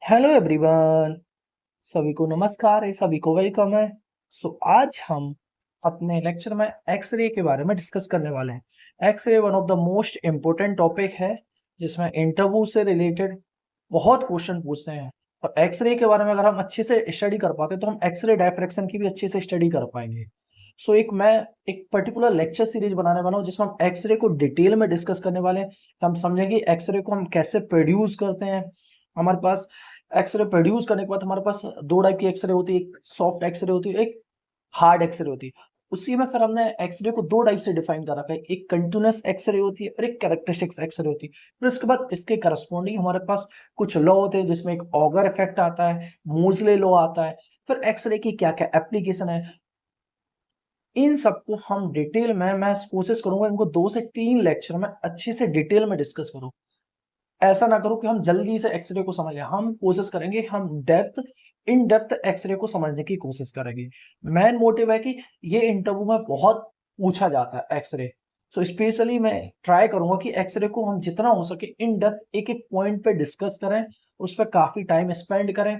Hello everyone. सभी को नमस्कार है, सभी को वेलकम है। आज हम अपने लेक्चर में एक्सरे के बारे में डिस्कस करने वाले हैं। X-ray one of the most important topic है जिसमें इंटरव्यू से रिलेटेड बहुत क्वेश्चन पूछते हैं। और एक्सरे के बारे में अगर हम अच्छे से स्टडी कर पाते तो हम एक्सरे डायफ्रैक्शन की भी अच्छे से स्टडी कर पाएंगे। मैं एक पर्टिकुलर लेक्चर सीरीज बनाने वाला हूँ जिसमें हम एक्सरे को डिटेल में डिस्कस करने वाले हैं। हम समझेंगे एक्सरे को हम कैसे प्रोड्यूस करते हैं। हमारे पास एक्सरे प्रोड्यूस करने के बाद हमारे पास दो टाइप की एक्सरे होती है, एक सॉफ्ट एक्सरे होती है, एक हार्ड एक्सरे होती है। उसी में फिर हमने एक्सरे को दो टाइप से डिफाइन कर रखा है, एक कंटिन्यूअस एक्सरे होती है और एक कैरेक्टरिस्टिक्स एक्सरे होती है। फिर उसके बाद इसके करस्पॉन्डिंग हमारे पास कुछ लॉ होते हैं जिसमें एक ऑगर इफेक्ट आता है, मोजले लॉ आता है। फिर एक्सरे की क्या क्या एप्लीकेशन है, इन सबको हम डिटेल में मैं कोशिश करूंगा इनको 2 से 3 लेक्चर में अच्छे से डिटेल में डिस्कस करूं। ऐसा ना करो कि हम जल्दी से एक्सरे को समझ लें, हम कोशिश करेंगे, हम इन डेप्थ एक्सरे को समझने की कोशिश करेंगे। मेन मोटिव है कि ये इंटरव्यू में बहुत पूछा जाता है एक्सरे। स्पेशली मैं ट्राई करूंगा कि एक्सरे को हम जितना हो सके इन डेप्थ एक एक पॉइंट पे डिस्कस करें, उस पर काफी टाइम स्पेंड करें।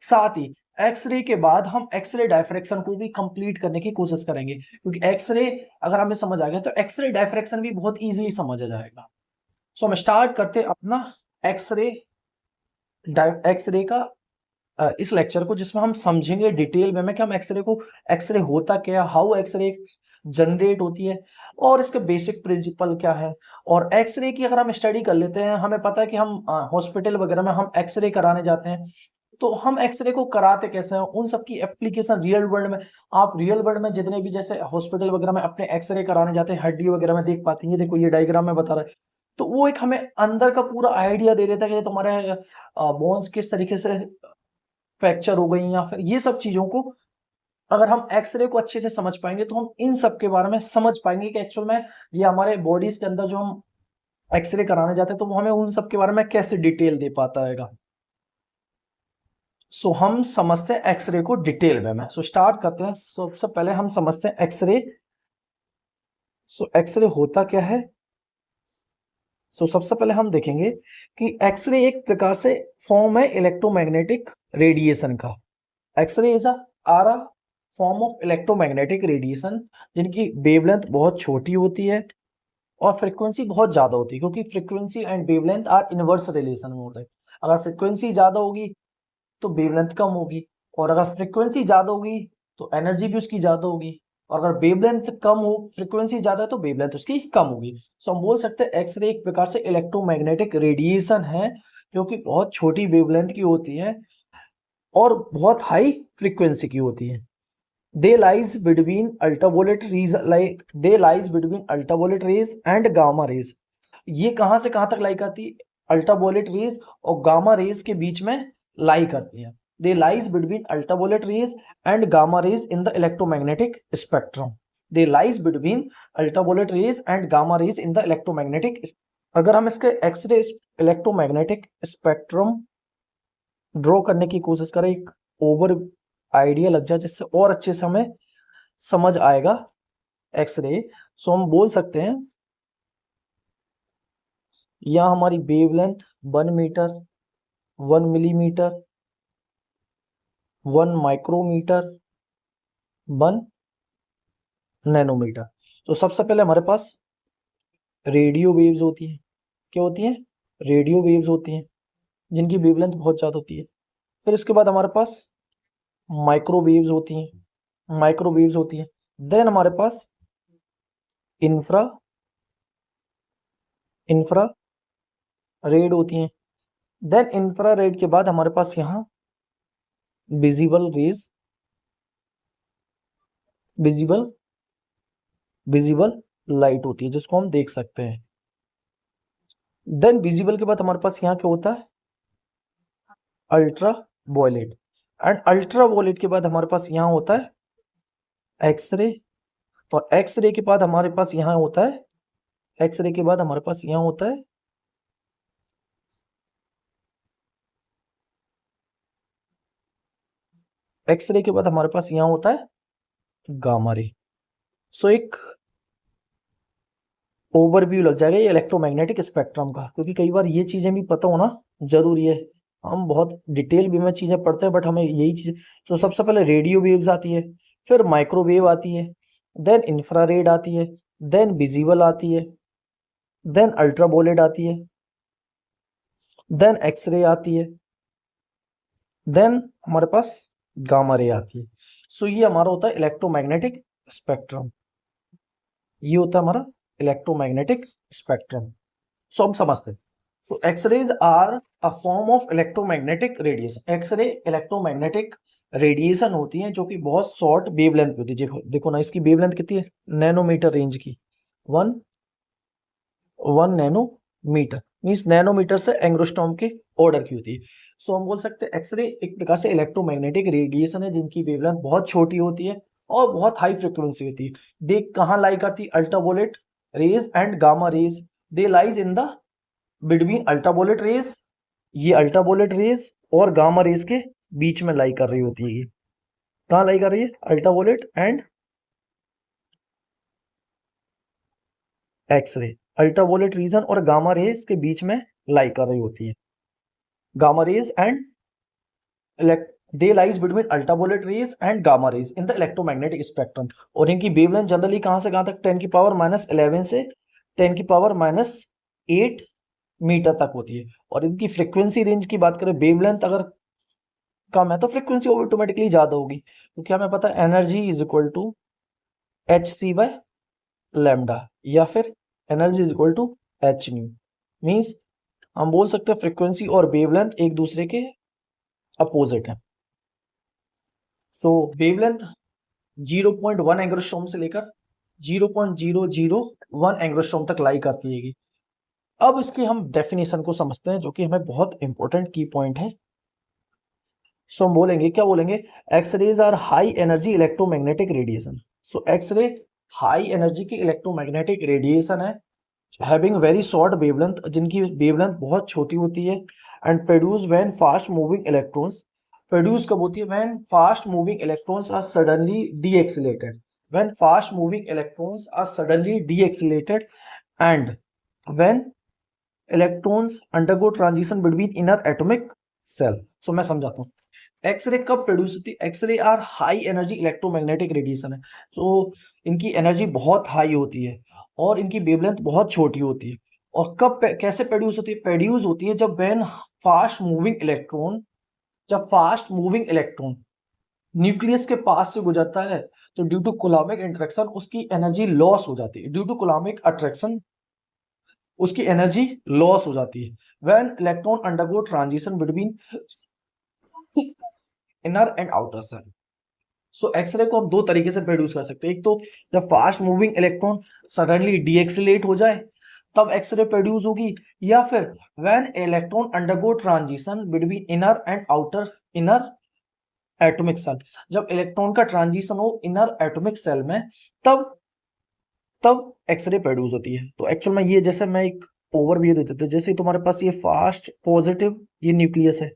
साथ ही एक्सरे के बाद हम एक्सरे डायफ्रैक्शन को भी कंप्लीट करने की कोशिश करेंगे, क्योंकि एक्सरे अगर हमें समझ आ गया तो एक्सरे डायफ्रैक्शन भी बहुत इजीली समझ आ जाएगा। हम स्टार्ट करते हैं अपना एक्सरे एक्सरे का इस लेक्चर को, जिसमें हम समझेंगे डिटेल में कि हम एक्सरे को, एक्सरे होता क्या, हाउ एक्सरे जनरेट होती है और इसके बेसिक प्रिंसिपल क्या है। और एक्सरे की अगर हम स्टडी कर लेते हैं, हमें पता है कि हम हॉस्पिटल वगैरह में हम एक्सरे कराने जाते हैं, तो हम एक्सरे को कराते कैसे हैं, उन सब की एप्लीकेशन रियल वर्ल्ड में, आप रियल वर्ल्ड में जितने भी जैसे हॉस्पिटल वगैरह में अपने एक्सरे कराने जाते हैं, हड्डी वगैरह में देख पाते हैं, ये देखो ये डायग्राम में बता रहा है। तो वो एक हमें अंदर का पूरा आइडिया दे देता है कि तुम्हारे बोन्स किस तरीके से फ्रैक्चर हो गई, या फिर ये सब चीजों को अगर हम एक्सरे को अच्छे से समझ पाएंगे तो हम इन सब के बारे में समझ पाएंगे कि एक्चुअल में ये हमारे बॉडीज के अंदर जो हम एक्सरे कराने जाते हैं तो वो हमें उन सब के बारे में कैसे डिटेल दे पाता है। हम समझते हैं एक्सरे को डिटेल में। स्टार्ट करते हैं। सबसे पहले हम समझते हैं एक्सरे। एक्सरे होता क्या है। सबसे पहले हम देखेंगे कि एक्सरे एक प्रकार से फॉर्म है इलेक्ट्रोमैग्नेटिक रेडिएशन का। X-ray is are form of electromagnetic radiation जिनकी वेवलेंथ बहुत छोटी होती है और फ्रीक्वेंसी बहुत ज्यादा होती है, क्योंकि frequency and wavelength are inverse relation में होते हैं। अगर फ्रीक्वेंसी ज्यादा होगी तो वेवलेंथ कम होगी, और अगर फ्रीक्वेंसी ज्यादा होगी तो एनर्जी भी उसकी ज्यादा होगी, और अगर वेवलेंथ कम हो, फ्रीक्वेंसी ज्यादा है तो वेवलेंथ उसकी कम होगी। हम बोल सकते हैं एक्सरे एक प्रकार से इलेक्ट्रोमैग्नेटिक रेडिएशन है जो कि बहुत छोटी वेवलेंथ की होती है और बहुत हाई फ्रीक्वेंसी की होती है। They lies between ultraviolet rays, like they lies between ultraviolet rays and gamma rays. ये कहां से कहां तक लाई करती है, अल्ट्रावोलेट रेज और गामा रेज के बीच में लाई करती है। They lies between ultraviolet rays and gamma rays in the electromagnetic spectrum. They lies between ultraviolet rays and gamma rays in the electromagnetic. अगर हम इसके एक्सरे इलेक्ट्रोमैग्नेटिक स्पेक्ट्रम ड्रॉ करने की कोशिश करें, एक ओवर आइडिया लग जाए जिससे और अच्छे से हमें समझ आएगा एक्सरे। हम बोल सकते हैं यहाँ हमारी wavelength 1 metre, 1 millimetre, 1 micrometre, 1 nanometre. सबसे पहले हमारे पास रेडियो वेव्स होती है। क्या होती है, रेडियो वेव्स होती हैं जिनकी वेवलेंथ बहुत ज्यादा होती है। फिर इसके बाद हमारे पास माइक्रोवेव्स होती हैं, माइक्रोवेव्स होती हैं। देन हमारे पास इंफ्रा इंफ्रा रेड होती हैं। देन इंफ्रा रेड के बाद हमारे पास यहाँ visible raise, visible visible light होती है जिसको हम देख सकते हैं। देन विजिबल के बाद हमारे पास यहाँ क्या होता है, ultraviolet. And ultraviolet के बाद हमारे पास यहाँ होता है एक्सरे, और एक्सरे के बाद हमारे पास यहाँ होता है, एक्सरे के बाद हमारे पास यहाँ होता है एक्सरे के बाद हमारे पास यहाँ होता है गामा रे। एक ओवरव्यू लग जाएगा ये इलेक्ट्रोमैग्नेटिक स्पेक्ट्रम का, क्योंकि कई बार ये चीजें भी पता होना जरूरी है। हम बहुत डिटेल भी में चीजें पढ़ते हैं, बट हमें यही चीज, तो सबसे पहले रेडियो वेव्स आती है, फिर माइक्रोवेव आती है, देन इंफ्रारेड आती है, देन विजिबल आती है, देन अल्ट्रावोलेट आती है, देन एक्सरे आती है, देन हमारे पास गामा रे आती है। सो ये हमारा होता है इलेक्ट्रोमैग्नेटिक स्पेक्ट्रम। ये होता है हमारा इलेक्ट्रोमैग्नेटिक स्पेक्ट्रम। सो हम समझते हैं। So X-rays are a form of electromagnetic radiation. X-ray electromagnetic radiation होती है जो कि बहुत शॉर्ट वेवलेंथ की होती है। देखो देखो ना, इसकी वेवलेंथ कितनी है, नैनोमीटर रेंज की। One one nanometre means nanometre से एंग्स्ट्रॉम के ऑर्डर की होती है। सो हम बोल सकते हैं एक्सरे एक प्रकार से इलेक्ट्रोमैग्नेटिक रेडिएशन है जिनकी वेवलेंथ बहुत छोटी होती है और बहुत हाई फ्रिक्वेंसी होती है। देख कहाँ लाई करती है, ultraviolet rays and gamma rays, they lies in the between ultraviolet rays, ये अल्ट्रावोलेट रेज और गामा रेज के बीच में लाई कर रही होती है। ये कहाँ लाई कर रही है, ultraviolet and X-ray, ultraviolet region और गामा रेज के बीच में लाई कर रही होती है। Gamma rays and they lies between ultraviolet rays and gamma rays in the electromagnetic spectrum. और इनकी वेवलेंथ जनरली कहां से कहां तक, 10⁻11 से 10⁻8 मीटर तक होती है। और इनकी फ्रीक्वेंसी रेंज की बात करें, वेवलेंथ अगर कम है तो फ्रीक्वेंसी ऑटोमेटिकली ज्यादा होगी, क्योंकि हमें पता है energy is equal to hc/λ, या फिर energy is equal to h nu. Means हम बोल सकते हैं फ्रीक्वेंसी और वेवलेंथ एक दूसरे के अपोजिट है। सो वेवलेंथ 0.1 एंग्स्ट्रॉम से लेकर 0.001 एंग्स्ट्रॉम तक लाई करती है। अब इसकी हम डेफिनेशन को समझते हैं जो कि हमें बहुत इंपॉर्टेंट की पॉइंट है। सो हम बोलेंगे, क्या बोलेंगे, X-rays are high energy electromagnetic radiation. So X-ray high energy की इलेक्ट्रोमैग्नेटिक रेडिएशन है, हैविंग वेरी शॉर्ट वेवलेंथ, जिनकी वेवलेंथ बहुत छोटी होती है, and produce when fast moving electrons, produce कब होती है, when fast moving electrons are suddenly decelerated, when fast moving electrons are suddenly decelerated, and when electrons undergo transition between inner atomic shell. So मैं समझाता हूँ X-ray कब produce होती है। X ray are high energy electromagnetic radiation है, तो इनकी energy बहुत हाई होती है और इनकी वेवलेंथ बहुत छोटी होती है। और कब कैसे प्रोड्यूस होती है, प्रोड्यूस होती है जब व्हेन फास्ट मूविंग इलेक्ट्रॉन, जब फास्ट मूविंग इलेक्ट्रॉन न्यूक्लियस के पास से गुजरता है तो ड्यू टू कोलॉमिक इंटरेक्शन उसकी एनर्जी लॉस हो जाती है। ड्यू टू कोलॉमिक अट्रैक्शन उसकी एनर्जी लॉस हो जाती है। When electron undergo transition between inner and outer shell. So X-ray को हम दो तरीके से प्रोड्यूस कर सकते हैं। एक तो जब fast moving electron suddenly decelerate हो जाए तब एक्सरे प्रोड्यूस होगी, या फिर when electron undergo transition between inner and outer inner atomic shell, जब इलेक्ट्रॉन का ट्रांजिशन हो इनर एटॉमिक सेल में, तब तब एक्सरे प्रोड्यूस होती है। तो एक्चुअल में ये, जैसे मैं एक ओवरव्यू दे देता हूं, जैसे तुम्हारे पास ये फास्ट पॉजिटिव ये न्यूक्लियस है,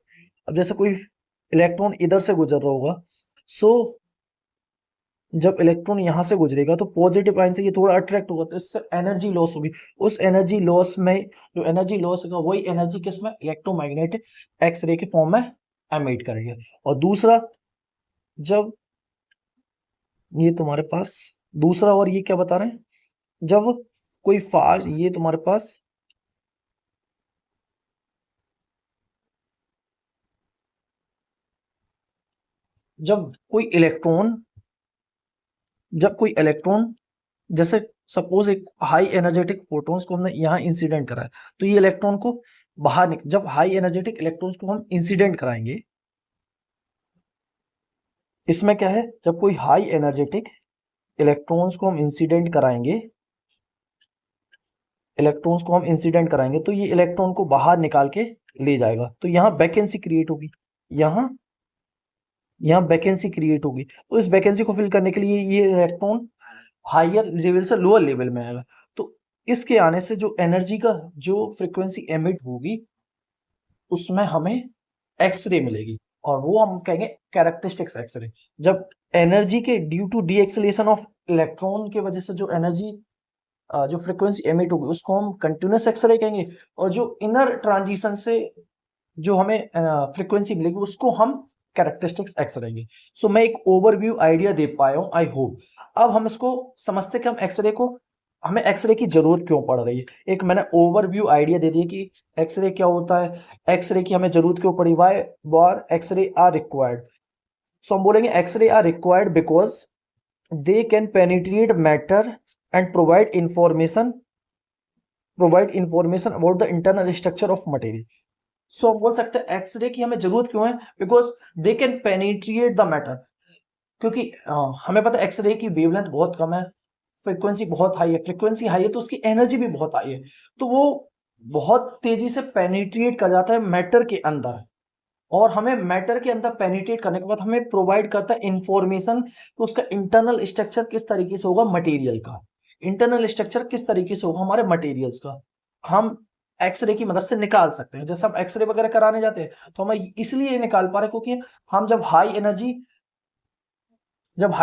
अब जैसे कोई इलेक्ट्रॉन इधर से गुजर रहा होगा, सो जब इलेक्ट्रॉन यहां से गुजरेगा तो पॉजिटिव आयन से ये थोड़ा अट्रैक्ट होगा तो इससे एनर्जी लॉस होगी। उस एनर्जी लॉस में जो एनर्जी लॉस होगा वही एनर्जी किस में, इलेक्ट्रोमैग्नेटिक एक्सरे के फॉर्म में एमिट करेगा। और दूसरा, जब ये तुम्हारे पास दूसरा, और ये क्या बता रहे हैं, जब कोई फास्ट, ये तुम्हारे पास जब कोई इलेक्ट्रॉन जब कोई इलेक्ट्रॉन जैसे सपोज एक हाई एनर्जेटिक फोटॉन्स को हमने यहाँ इंसिडेंट कराया, तो ये इलेक्ट्रॉन को बाहर जब हाई एनर्जेटिक इलेक्ट्रॉन्स को हम इंसिडेंट कराएंगे, इसमें क्या है, जब कोई हाई एनर्जेटिक इलेक्ट्रॉन्स को हम इंसिडेंट कराएंगे तो ये इलेक्ट्रॉन को बाहर निकाल के ले जाएगा, तो यहाँ वैकेंसी क्रिएट होगी, यहाँ यहाँ वैकेंसी क्रिएट होगी। तो इस वैकेंसी को फिल करने के लिए ये इलेक्ट्रॉन हायर लेवल से लोअर लेवल में आएगा, तो इसके आने से जो एनर्जी का जो फ्रीक्वेंसी एमिट होगी उसमें हमें एक्सरे मिलेगी, और वो हम कहेंगे कैरेक्टरिस्टिक्स एक्सरे। जब एनर्जी के ड्यू टू डीएक्सेलेशन ऑफ इलेक्ट्रॉन की वजह से जो एनर्जी जो फ्रीक्वेंसी एमिट होगी उसको हम कंटिन्यूस एक्सरे कहेंगे, और जो इनर ट्रांजिशन से जो हमें फ्रीक्वेंसी मिलेगी उसको हम कैरेक्टरिस्टिक्स एक्स रहेंगे। सो मैं एक ओवरव्यू आइडिया दे पाया हूँ, आई होप। अब हम इसको समझते कि हम एक्सरे को, हमें एक्सरे की जरूरत क्यों पड़ रही है। एक मैंने ओवरव्यू आइडिया दे दिया कि एक्सरे क्या होता है, एक्सरे की हमें जरूरत क्यों पड़ी, why were X-ray are required. So हम बोलेंगे X-ray are required because they can penetrate matter and provide information about the internal structure of material. So हम बोल सकते हैं एक्सरे की हमें जरूरत क्यों है, because they can penetrate the matter. क्योंकि हमें पता है एक्सरे की वेवलेंथ बहुत कम है, फ्रीक्वेंसी बहुत हाई है, फ्रीक्वेंसी हाई है तो उसकी एनर्जी भी बहुत हाई है, तो वो बहुत तेजी से पेनिट्रेट कर जाता है मैटर के अंदर। और हमें मैटर के अंदर पेनिट्रेट करने के बाद हमें प्रोवाइड करता है इंफॉर्मेशन कि उसका इंटरनल स्ट्रक्चर किस तरीके से होगा, मटेरियल का इंटरनल स्ट्रक्चर किस तरीके से होगा हमारे मटेरियल्स का, हम एक्सरे की मदद से निकाल सकते हैं। जैसे हम एक्सरे वगैरह कराने जाते हैं तो हम इसलिए निकाल पा रहे हैं क्योंकि हम जब हाई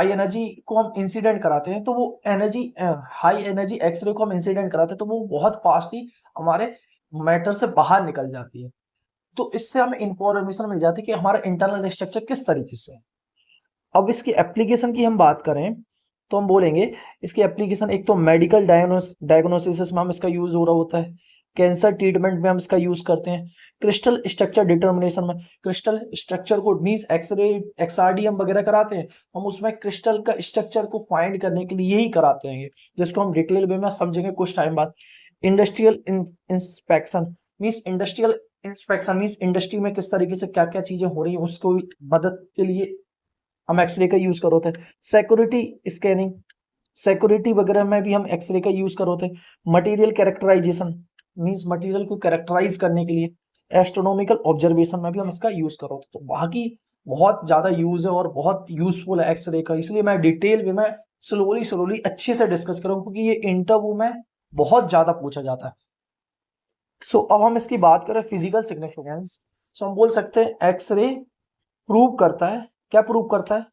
एनर्जी को हम इंसिडेंट कराते हैं तो वो एनर्जी, हाई एनर्जी एक्सरे को हम इंसिडेंट कराते हैं तो वो बहुत फास्टली हमारे मैटर से बाहर निकल जाती है। तो इससे हमें इंफॉर्मेशन मिल जाती है कि हमारा इंटरनल स्ट्रक्चर किस तरीके से है। अब इसकी एप्लीकेशन की हम बात करें तो हम बोलेंगे इसकी एप्लीकेशन, एक तो मेडिकल डायग्नोसिस में हम इसका यूज हो रहा होता है, कैंसर ट्रीटमेंट में हम इसका यूज करते हैं, क्रिस्टल स्ट्रक्चर डिटर्मिनेशन में, क्रिस्टल स्ट्रक्चर को मींस एक्सरे एक्सआरडी हम वगैरह कराते हैं, हम उसमें क्रिस्टल का स्ट्रक्चर को फाइंड करने के लिए यही कराते हैं, जिसको हम डिटेल वे में समझेंगे कुछ टाइम बाद। इंडस्ट्रियल इंस्पेक्शन मींस इंडस्ट्री में किस तरीके से क्या क्या चीजें हो रही है उसको मदद के लिए हम एक्सरे का यूज कर होते हैं। सिक्योरिटी स्कैनिंग, सिक्योरिटी वगैरह में भी हम एक्सरे का यूज कर होते हैं। मटेरियल कैरेक्टराइजेशन मींस मटेरियल को कैरेक्टराइज करने के लिए, एस्ट्रोनॉमिकल ऑब्जर्वेशन में भी हम इसका यूज कर होते हैं। तो बाकी बहुत ज्यादा यूज है और बहुत यूजफुल है एक्सरे का, इसलिए मैं डिटेल में मैं स्लोली अच्छे से डिस्कस करूँ क्योंकि ये इंटरव्यू में बहुत ज्यादा पूछा जाता है। सो अब हम इसकी बात करें फिजिकल सिग्निफिकेंस। सो हम बोल सकते हैं एक्सरे प्रूव करता है, क्या प्रूव करता है,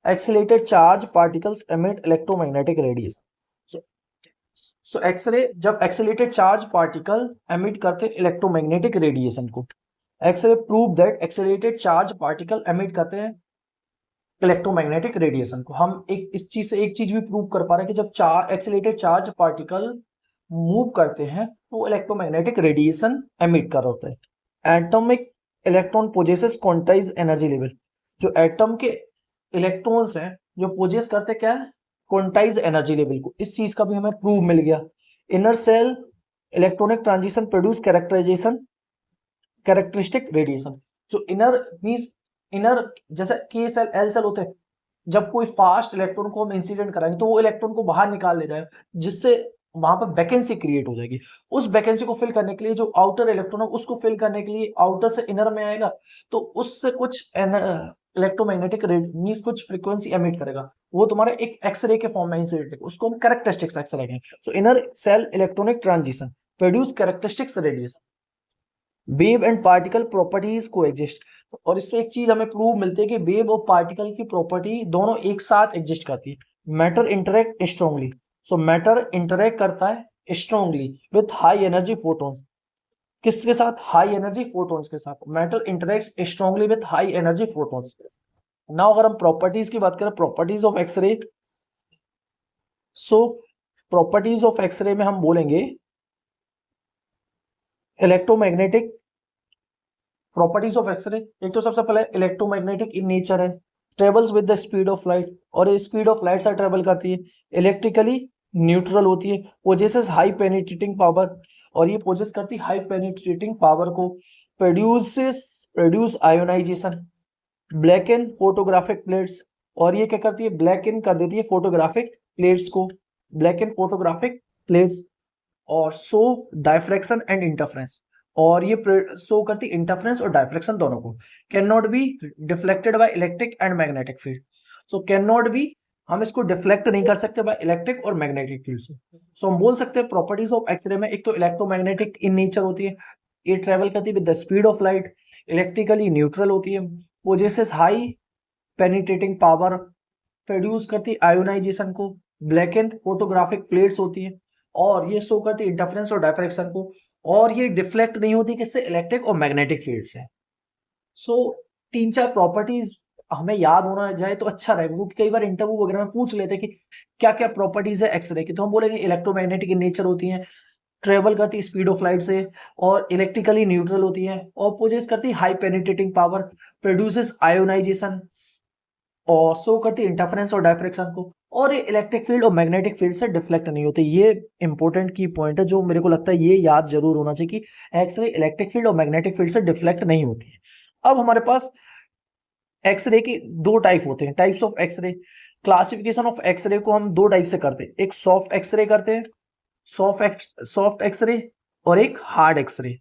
accelerated charge particles emit electromagnetic radiation. So X-ray जब एक्सीलेटेड चार्ज पार्टिकल एमिट करते हैं इलेक्ट्रोमैग्नेटिक रेडिएशन को, X-ray prove that accelerated charge particle emit करते हैं इलेक्ट्रोमैग्नेटिक रेडिएशन को। हम एक इस चीज से एक चीज भी प्रूव कर पा रहे हैं कि जब एक्सीलेटेड चार्ज पार्टिकल मूव करते हैं तो इलेक्ट्रोमैग्नेटिक रेडिएशन एमिट कर होते हैं। Atomic electron possesses quantize energy level, जो एटम के इलेक्ट्रॉन्स हैं जो पोजेस करते क्या है, क्वांटाइज एनर्जी लेवल को, इस चीज का भी हमें प्रूव मिल गया। Inner shell electronic transition produce characteristic radiation. जो इनर मींस इनर जैसे के सेल एल सेल होते हैं, जब कोई फास्ट इलेक्ट्रॉन को हम इंसिडेंट कराएंगे तो वो इलेक्ट्रॉन को बाहर निकाल ले जाएगा, जिससे वहां पर वैकेंसी क्रिएट हो जाएगी। उस वैकेंसी को फिल करने के लिए जो आउटर इलेक्ट्रॉन है उसको फिल करने के लिए आउटर से इनर में आएगा, तो उससे कुछ इलेक्ट्रोमैग्नेटिक मींस कुछ फ्रीक्वेंसी एमिट करेगा, वो तुम्हारे एक एक्सरे के फॉर्म में इंसिडेंट है, उसको हम कैरेक्टरिस्टिक्स एक्सरे कहेंगे। So inner shell electronic transition produce characteristics radiation. Wave and particle properties को एग्जिस्ट, और इससे एक चीज हमें प्रूव मिलती है कि वेव और पार्टिकल की प्रॉपर्टी दोनों एक साथ एग्जिस्ट करती है। Matter interact strongly, so matter interact करता है strongly with high energy photons, किसके साथ, हाई एनर्जी फोटॉन्स के साथ। Matter interact strongly with high energy photons. Now अगर हम प्रॉपर्टीज की बात करें, properties of X-ray, so properties of X-ray में हम बोलेंगे इलेक्ट्रोमैग्नेटिक प्रॉपर्टीज ऑफ एक्सरे। एक तो सबसे पहले इलेक्ट्रोमैग्नेटिक इन नेचर है, travels with the speed of light, और ये स्पीड ऑफ लाइट से ट्रेवल करती है, इलेक्ट्रिकली न्यूट्रल होती है, पोजेसेस हाई पेनिट्रेटिंग पावर, और ये पोजेस करती है हाई पेनिट्रेटिंग पावर को, produce ionization, black and photographic plates, और ये क्या करती है, ब्लैक इन कर देती है फोटोग्राफिक प्लेट्स को, ब्लैक एंड फोटोग्राफिक प्लेट्स, और शो डायफ्रैक्शन एंड इंटरफेरेंस, और ये शो करती इंटरफेरेंस और डायफ्रैक्शन दोनों को। Can not be deflected by electric and magnetic field, so can not be, हम इसको डिफ्लेक्ट नहीं कर सकते बाय इलेक्ट्रिक और मैग्नेटिक फील्ड से। सो हम बोल सकते हैं प्रॉपर्टीज ऑफ एक्सरे में, एक तो इलेक्ट्रोमैग्नेटिक इन नेचर होती है, ये ट्रेवल करती है with the speed of light, electrically neutral होती है, possesses high penetrating power, produce करती है आयोनाइजेशन को, ब्लैक एंड फोटोग्राफिक प्लेट्स होती है, और ये शो करती है इंटरफेरेंस और डायफ्रैक्शन को, और ये डिफ्लेक्ट नहीं होती किससे, इलेक्ट्रिक और मैग्नेटिक फील्ड से। सो 3-4 प्रॉपर्टीज हमें याद होना जाए तो अच्छा रहेगा, क्योंकि कई बार इंटरव्यू वगैरह में पूछ लेते हैं कि क्या क्या प्रॉपर्टीज है एक्सरे की, तो हम बोलेंगे इलेक्ट्रोमैग्नेटिक इन नेचर होती है, ट्रेवल करती है स्पीड ऑफ लाइट से, और इलेक्ट्रिकली न्यूट्रल होती है, और पोजेस करती है high penetrating power, produces ionization, और शो करती है इंटरफेरेंस और डायफ्रेक्शन को, और ये इलेक्ट्रिक फील्ड और मैग्नेटिक फील्ड से डिफ्लेक्ट नहीं होते। ये इंपॉर्टेंट की पॉइंट है जो मेरे को लगता है ये याद जरूर होना चाहिए कि एक्सरे इलेक्ट्रिक फील्ड और मैग्नेटिक फील्ड से डिफ्लेक्ट नहीं होती है। अब हमारे पास एक्सरे की दो टाइप होते हैं, types of X-ray. Classification of X-ray को हम दो टाइप से करते हैं, एक सॉफ्ट एक्सरे करते हैं, सॉफ्ट एक्सरे, और एक hard X-ray,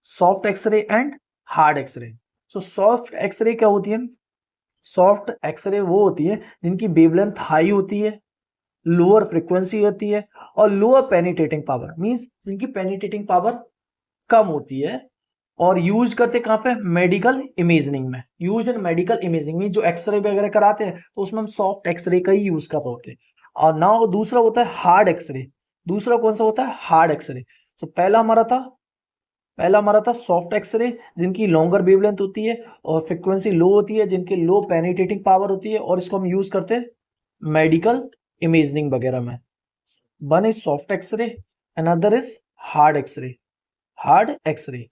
soft X-ray and hard X-ray. So soft X-ray क्या होती है, सॉफ्ट एक्सरे वो होती है जिनकी वेवलेंथ हाई होती है, लोअर फ्रीक्वेंसी होती है, और लोअर पेनिट्रेटिंग पावर, मींस जिनकी पेनिट्रेटिंग पावर कम होती है, और यूज करते कहाँ पे, मेडिकल इमेजिंग में। यूज इन मेडिकल इमेजिंग में जो एक्सरे वगैरह कराते हैं तो उसमें हम सॉफ्ट एक्सरे का ही यूज कर रहे होते हैं। और नाउ दूसरा होता है हार्ड एक्सरे। दूसरा कौन सा होता है, हार्ड एक्सरे। तो पहला हमारा था सॉफ्ट एक्सरे जिनकी लॉन्गर वेवलेंथ होती है और फ्रीक्वेंसी लो होती है, जिनके लो पेनिट्रेटिंग पावर होती है, और इसको हम यूज करते हैं मेडिकल इमेजिंग वगैरह में। One is soft X-ray, another is hard X-ray. Hard X-ray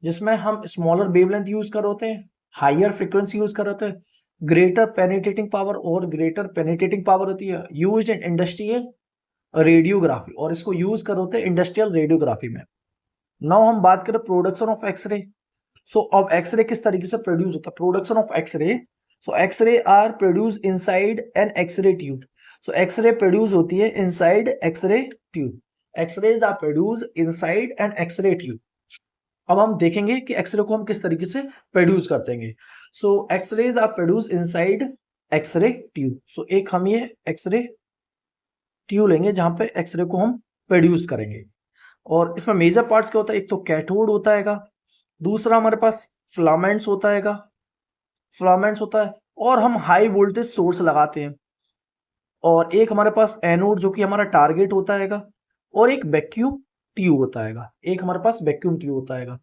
जिसमें हम स्मॉलर वेवलेंथ यूज कर होते हैं, हायर फ्रीक्वेंसी यूज कर होते हैं, ग्रेटर पेनिट्रेटिंग पावर, और ग्रेटर पेनिट्रेटिंग पावर होती है, यूज्ड इन इंडस्ट्रियल रेडियोग्राफी, और इसको यूज कर होते हैं इंडस्ट्रियल रेडियोग्राफी में। नाउ हम बात करें प्रोडक्शन ऑफ एक्सरे। सो अब एक्सरे किस तरीके से प्रोड्यूस होता है, production of X-ray. So X-ray are produce inside an X-ray tube. So X-ray produce होती है inside X-ray tube. X-rays are produce inside an X-ray tube. अब हम देखेंगे कि एक्सरे को हम किस तरीके से प्रोड्यूस करते हैं। So X-rays are produce inside X-ray tube. So एक हम ये एक्सरे ट्यूब लेंगे जहां पे एक्सरे को हम प्रोड्यूस करेंगे, और इसमें मेजर पार्ट्स क्या होता है, एक तो कैथोड होता है, दूसरा हमारे पास फिलामेंट्स होता है, और हम हाई वोल्टेज सोर्स लगाते हैं, और एक हमारे पास एनोड जो कि हमारा टारगेट होता है, और एक वैक्यूम ट्यूब होता है, एक हमारे पास वैक्यूम ट्यूब होता है।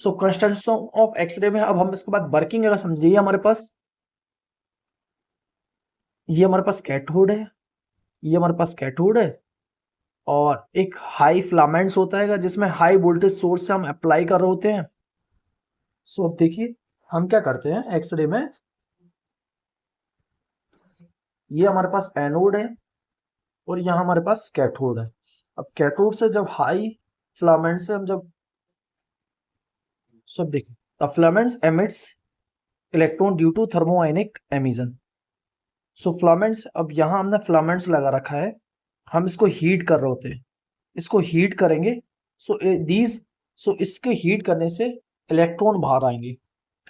सो कंस्ट्रक्शन ऑफ एक्सरे में अब हम इसके बाद वर्किंग अगर समझिए, ये हमारे पास कैथोड है, ये हमारे पास कैथोड है, और एक हाई फिलामेंट्स होता है जिसमें हाई वोल्टेज सोर्स से हम अप्लाई कर रहे होते हैं। सो अब देखिए हम क्या करते हैं एक्सरे में, ये हमारे पास एनोड है और यहाँ हमारे पास कैथोड है। अब कैथोड से जब हाई फिलामेंट से हम जब सब देखिए, the filaments emits electron due to thermionic emission. So filaments, अब यहाँ हमने फिलामेंट्स लगा रखा है, हम इसको हीट कर रहे होते हैं, इसको हीट करेंगे। सो इसके हीट करने से इलेक्ट्रॉन बाहर आएंगे।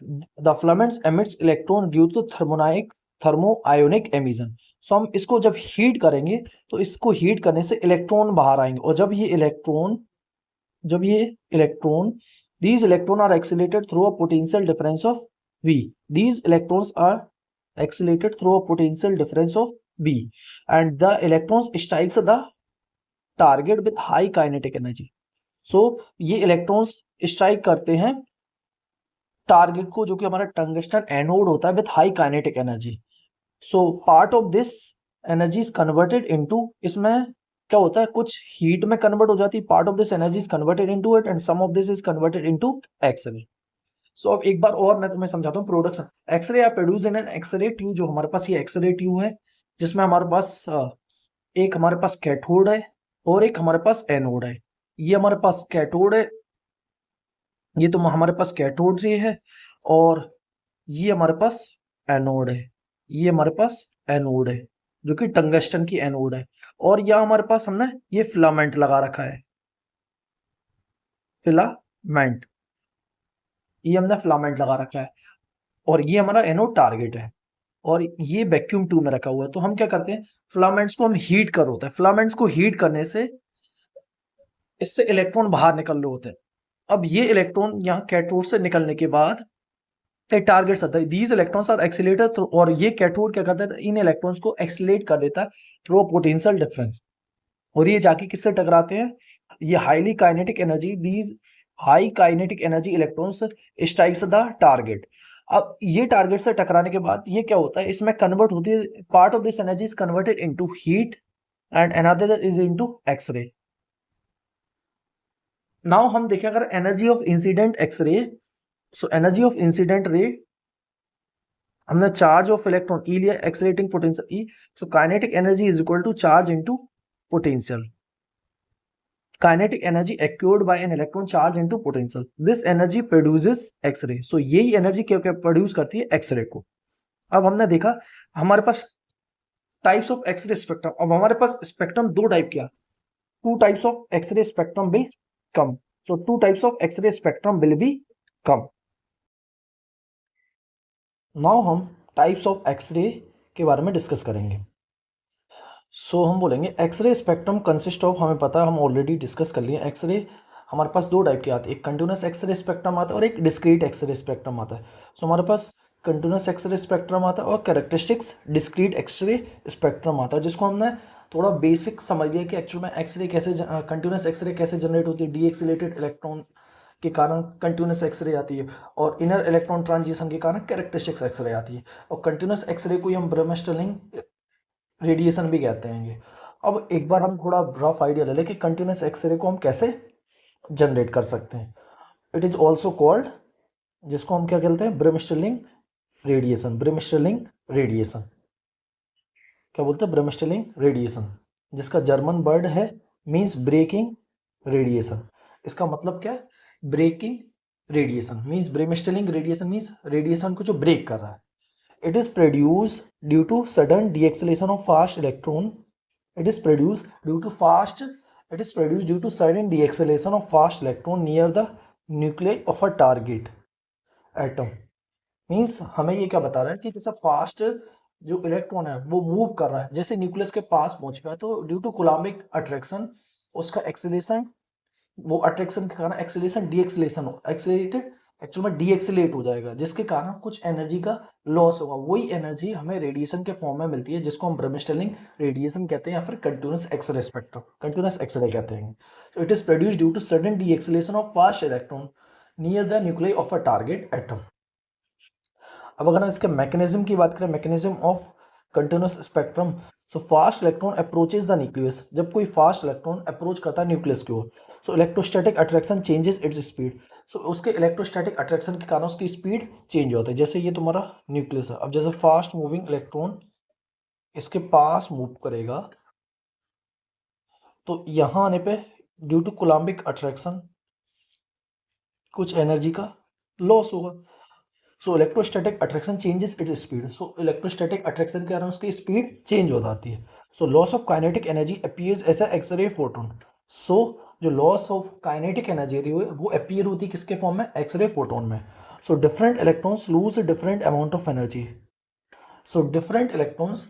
The filaments emits electron due to thermionic emission. So हम इसको जब हीट करेंगे तो इसको हीट करने से इलेक्ट्रॉन बाहर आएंगे, और जब ये electron these electrons are accelerated through a potential difference of V. These electrons are accelerated through a potential difference of V, and the electrons strikes the target with high kinetic energy. So ये electrons strike करते हैं target को जो कि हमारा tungsten anode होता है, with high kinetic energy. So part of this energy is converted into, इसमें क्या होता है, कुछ हीट में कन्वर्ट हो जाती है, part of this energy is converted into it, and some of this is converted into X-ray. So अब एक बार और मैं तुम्हें समझाता हूँ प्रोडक्शन। एक्सरे या produce in an X-ray tube, जो हमारे पास ये एक्सरे ट्यूब है जिसमें हमारे पास एक हमारे पास कैथोड है और एक हमारे पास एनोड है। ये हमारे पास कैथोड है, ये तो हमारे पास कैथोड रे है, और ये हमारे पास एनोड है, ये हमारे पास एनोड है जो कि टंगस्टन की एनोड है। और यह हमारे पास हमने ये फिलामेंट लगा रखा है, फिलामेंट, ये हमने फिलामेंट लगा रखा है, और ये हमारा एनोड टारगेट है, और ये वैक्यूम ट्यूब में रखा हुआ है। तो हम क्या करते हैं, फिलामेंट्स को हम हीट कर होता है, फिलामेंट्स को हीट करने से इससे इलेक्ट्रॉन बाहर निकल रहे होते हैं। अब ये इलेक्ट्रॉन यहाँ कैथोड से निकलने के बाद एक टारगेट आता है, दीज इलेक्ट्रॉन्स आर एक्सीलेटर, और ये कैथोड क्या करता है, इन इलेक्ट्रॉन्स को एक्सीलेट कर देता है थ्रू पोटेंशियल डिफरेंस, और ये जाके किससे टकराते हैं, ये highly kinetic energy, these high kinetic energy electrons strikes the target. अब ये टारगेट से टकराने के बाद ये क्या होता है, इसमें कन्वर्ट होती है, part of this energy is converted into heat and another is into X-ray. Now हम देखें अगर energy of incident X-ray, so energy of incident ray, हमने चार्ज ऑफ इलेक्ट्रॉन ई लिया, accelerating potential E, so kinetic energy is equal to charge into potential. Kinetic energy acquired by an electron charge into potential, this energy produces X-ray. So यही energy क्या produce करती है, x ray को। अब हमने देखा हमारे पास टाइप्स ऑफ एक्सरे स्पेक्ट्रम, अब हमारे पास स्पेक्ट्रम दो टाइप किया, two types of X-ray spectrum will come, so two types of X-ray spectrum will be come. Now हम टाइप्स ऑफ एक्सरे के बारे में डिस्कस करेंगे। सो हम बोलेंगे एक्सरे स्पेक्ट्रम कंसिस्ट ऑफ, हमें पता है, हम ऑलरेडी डिस्कस कर लिए, एक्सरे हमारे पास दो टाइप के आते हैं, एक कंटिन्यूस एक्सरे स्पेक्ट्रम आता है और एक डिस्क्रीट एक्सरे स्पेक्ट्रम आता है। सो हमारे पास कंटिन्यूस एक्सरे स्पेक्ट्रम आता है और कैरेक्टरिस्टिक्स डिस्क्रीट एक्सरे स्पेक्ट्रम आता है, जिसको हमने थोड़ा बेसिक समझ लिया कि एक्चुअल में एक्सरे कैसे, कंटिन्यूस एक्सरे कैसे जनरेट होती है, डीएक्सिलेटेड इलेक्ट्रॉन के कारण कंटिन्यूस एक्सरे आती है और इनर इलेक्ट्रॉन ट्रांजिशन के कारण कैरेक्टरिस्टिक्स एक्सरे आती है। और कंटिन्यूस एक्सरे को ही हम ब्रह्मस्टर्लिंग रेडिएशन भी कहते हैं। अब एक बार हम थोड़ा रफ आइडिया ले लें कि कंटिन्यूस एक्सरे को हम कैसे जनरेट कर सकते हैं। इट इज ऑल्सो कॉल्ड, जिसको हम क्या कहते हैं, ब्रह्मस्टर्लिंग रेडिएशन। ब्रह्मस्टर्लिंग रेडिएशन क्या बोलते हैं, ब्रह्मस्टर्लिंग रेडिएशन, जिसका जर्मन वर्ड है मीन्स ब्रेकिंग रेडिएशन। इसका मतलब क्या है, breaking radiation means, bremsstrahlung radiation means radiation को जो ब्रेक कर रहा है। It is produced due to sudden de-acceleration of fast electron. It is produced due to fast. It is produced due to sudden de-acceleration of fast electron near the nuclei of a target atom. Means हमें ये क्या बता रहा है कि जैसा fast जो electron है वो मूव कर रहा है, जैसे न्यूक्लियस के पास पहुंच गया तो ड्यू टू कूलम्बिक अट्रैक्शन उसका एक्सेलेरेशन, वो अट्रैक्शन के कारण एक्सेलेरेशन डी एक्सेलेरेशन हो, एक्सेलेरेटेड एक्चुअल में डी एक्सेलेट हो जाएगा, जिसके कारण कुछ एनर्जी का लॉस होगा। वही एनर्जी हमें रेडिएशन के फॉर्म में मिलती है, जिसको हम ब्रह्मस्टर्लिंग रेडिएशन कहते हैं या फिर continuous X-ray spectrum, continuous X-ray कहते हैं। तो it is produced due to sudden deceleration of fast electron near the nucleus of a target atom. अब अगर हम इसके मैकेनिज्म की बात करें, mechanism of continuous spectrum, so fast electron approaches the nucleus, जब कोई फास्ट इलेक्ट्रॉन अप्रोच करता है न्यूक्लियस की ओर, so electrostatic attraction changes its speed, so उसके इलेक्ट्रोस्टैटिक अट्रैक्शन के कारण उसकी स्पीड चेंज होता है। जैसे ये तुम्हारा न्यूक्लियस है, अब जैसे फास्ट मूविंग इलेक्ट्रॉन इसके पास मूव करेगा तो यहाँ आने पे ड्यू टू कूलम्बिक अट्रैक्शन कुछ एनर्जी का लॉस होगा। So electrostatic attraction changes its speed, so electrostatic attraction के कारण उसकी स्पीड चेंज हो जाती है। So loss of kinetic energy appears as a X-ray photon, so जो लॉस ऑफ काइनेटिक एनर्जी थी वो अपीयर होती है किसके फॉर्म में, एक्सरे फोटोन में। So different electrons lose different amount of energy, so different electrons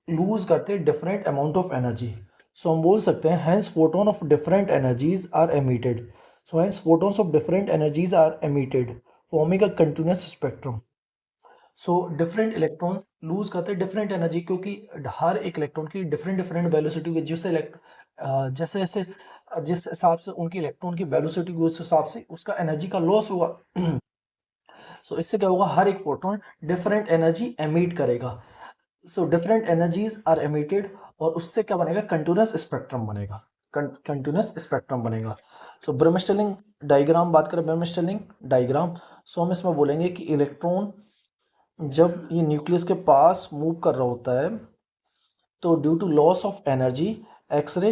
lose करते हैं different amount of energy. So हम बोल सकते हैं hence photon of different energies are emitted, so hence photons of different energies are emitted forming a continuous spectrum. So different electrons lose करते हैं different energy, क्योंकि हर एक इलेक्ट्रॉन की different different velocity, जिससे जैसे जैसे जिस हिसाब से उनकी इलेक्ट्रॉन की वेलोसिटी उस हिसाब से उसका एनर्जी का लॉस होगा। सो इससे क्या होगा, हर एक फोटोन डिफरेंट एनर्जी एमिट करेगा। So different energies are emitted और उससे क्या बनेगा, कंटिन्यूस स्पेक्ट्रम बनेगा, कंटिन्यूस स्पेक्ट्रम बनेगा। सो ब्रह्मस्टर्लिंग डायग्राम बात करें, ब्रह्मस्टर्लिंग डायग्राम, सो हम इसमें बोलेंगे कि इलेक्ट्रॉन जब ये न्यूक्लियस के पास मूव कर रहा होता है तो due to loss of energy X-ray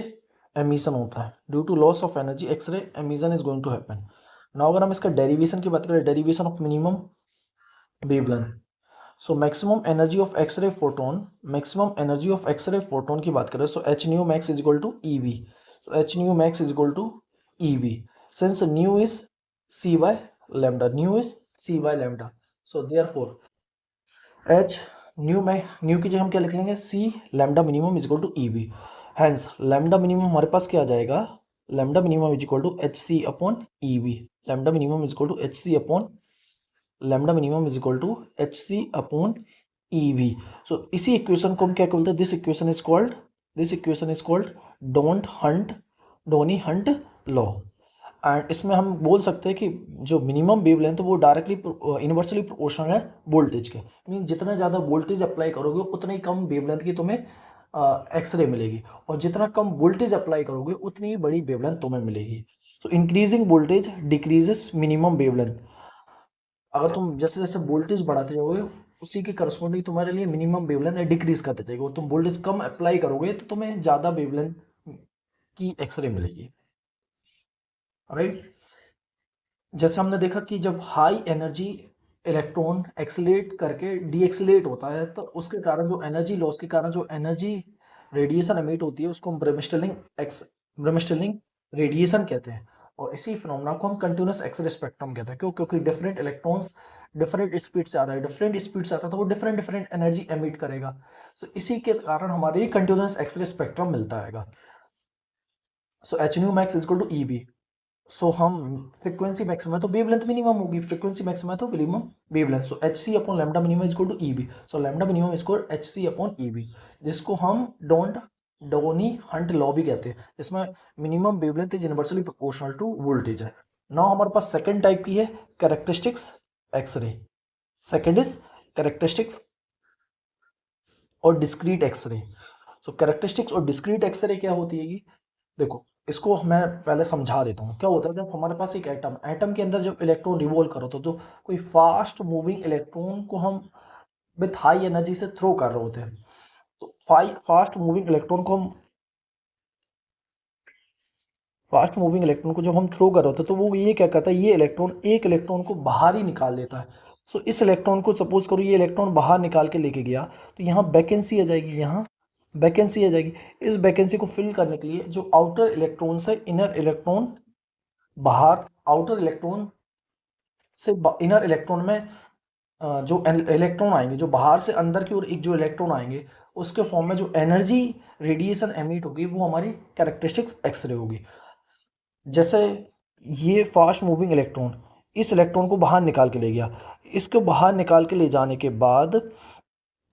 emission होता है, due to loss of energy X-ray emission is going to happen. Now अगर हम इसका डेरिवेशन की बात करें, derivation of minimum wavelength, so maximum energy of X-ray photon, maximum energy of X-ray photon की बात करें, so H nu max is equal to E V, so H nu max is equal to E V, since new is C by lambda, nu is C by lambda, so therefore H nu की जगह हम क्या लिख लेंगे, C lambda minimum is equal to E V, hence lambda minimum हमारे पास क्या आ जाएगा, lambda minimum is equal to H C upon E V, lambda minimum is equal to H C upon, lambda minimum is equal to H C upon E V. So इसी equation को हम क्या बोलते हैं, this equation is called Duane Hunt Duane Hunt law. And इसमें हम बोल सकते हैं कि जो मिनिमम वेवलेंथ है वो डायरेक्टली इन्वर्सली प्रोपोर्शनल है वोल्टेज के। मीन जितना ज़्यादा वोल्टेज अप्लाई करोगे उतना ही कम वेवलेंथ की तुम्हें एक्सरे मिलेगी, और जितना कम वोल्टेज अप्लाई करोगे उतनी ही बड़ी वेवलेंथ तुम्हें मिलेगी। सो increasing voltage decreases minimum wavelength. अगर तुम जैसे जैसे वोल्टेज बढ़ाते जाओगे उसी के करस्पॉन्डिंग तुम्हारे लिए मिनिमम वेवलेंथ डिक्रीज करते जाएगी, और तुम वोल्टेज कम अप्लाई करोगे तो तुम्हें ज़्यादा वेवलेंथ की एक्सरे मिलेगी। राइट। जैसे हमने देखा कि जब हाई एनर्जी इलेक्ट्रॉन एक्सीलेट करके डीएक्सीलेट होता है तो उसके कारण जो एनर्जी लॉस के कारण जो एनर्जी रेडिएशन एमिट होती है उसको हम ब्रेमस्टलिंग रेडिएशन कहते हैं। और इसी फिनोमेना को हम कंटिन्यूस एक्सरे स्पेक्ट्रम कहते हैं। क्यों? क्योंकि डिफरेंट इलेक्ट्रॉन्स डिफरेंट स्पीड से आ रहा है, डिफरेंट स्पीड से आता है तो वो डिफरेंट डिफरेंट एनर्जी एमिट करेगा। सो इसी के कारण हमारे कंटिन्यूस एक्सरे स्पेक्ट्रम मिलता है। So H nu max is equal to E B. So हम फ्रीक्वेंसी मैक्सिमम है तो वेवलेंथ मिनिमम होगी, फ्रीक्वेंसी मैक्सिमम है तो minimum wavelength. So H C upon lambda minimum is equal to E B. So lambda minimum is equal H C upon E B, जिसको हम Duane Hunt law भी कहते हैं, जिसमें minimum wavelength is inversely proportional to voltage है। Now हमारे पास second type की है characteristics X-ray. Second is characteristics और डिस्क्रीट एक्सरे। सो कैरेक्टरिस्टिक्स और डिस्क्रीट एक्सरे क्या होती है? देखो, इसको मैं पहले समझा देता हूँ। क्या होता है जब हमारे पास एक एटम एटम के अंदर जब इलेक्ट्रॉन रिवॉल्व करो तो कोई फास्ट मूविंग इलेक्ट्रॉन को हम विथ हाई एनर्जी से थ्रो कर रहे होते हैं। तो फास्ट मूविंग इलेक्ट्रॉन को जब हम थ्रो कर रहे होते हैं तो वो ये क्या करता है, ये इलेक्ट्रॉन एक इलेक्ट्रॉन को बाहर ही निकाल देता है। सो इस इलेक्ट्रॉन को सपोज करो ये इलेक्ट्रॉन बाहर निकाल के लेके गया तो यहाँ वैकेंसी आ जाएगी, यहाँ वैकेंसी आ जाएगी। इस वैकेंसी को फिल करने के लिए जो आउटर इलेक्ट्रॉन से इनर इलेक्ट्रॉन बाहर, आउटर इलेक्ट्रॉन से इनर इलेक्ट्रॉन में जो इलेक्ट्रॉन आएंगे, जो बाहर से अंदर की ओर एक जो इलेक्ट्रॉन आएंगे उसके फॉर्म में जो एनर्जी रेडिएशन एमिट होगी वो हमारी कैरेक्टरिस्टिक्स एक्सरे होगी। जैसे ये फास्ट मूविंग इलेक्ट्रॉन इस इलेक्ट्रॉन को बाहर निकाल के ले गया, इसको बाहर निकाल के ले जाने के बाद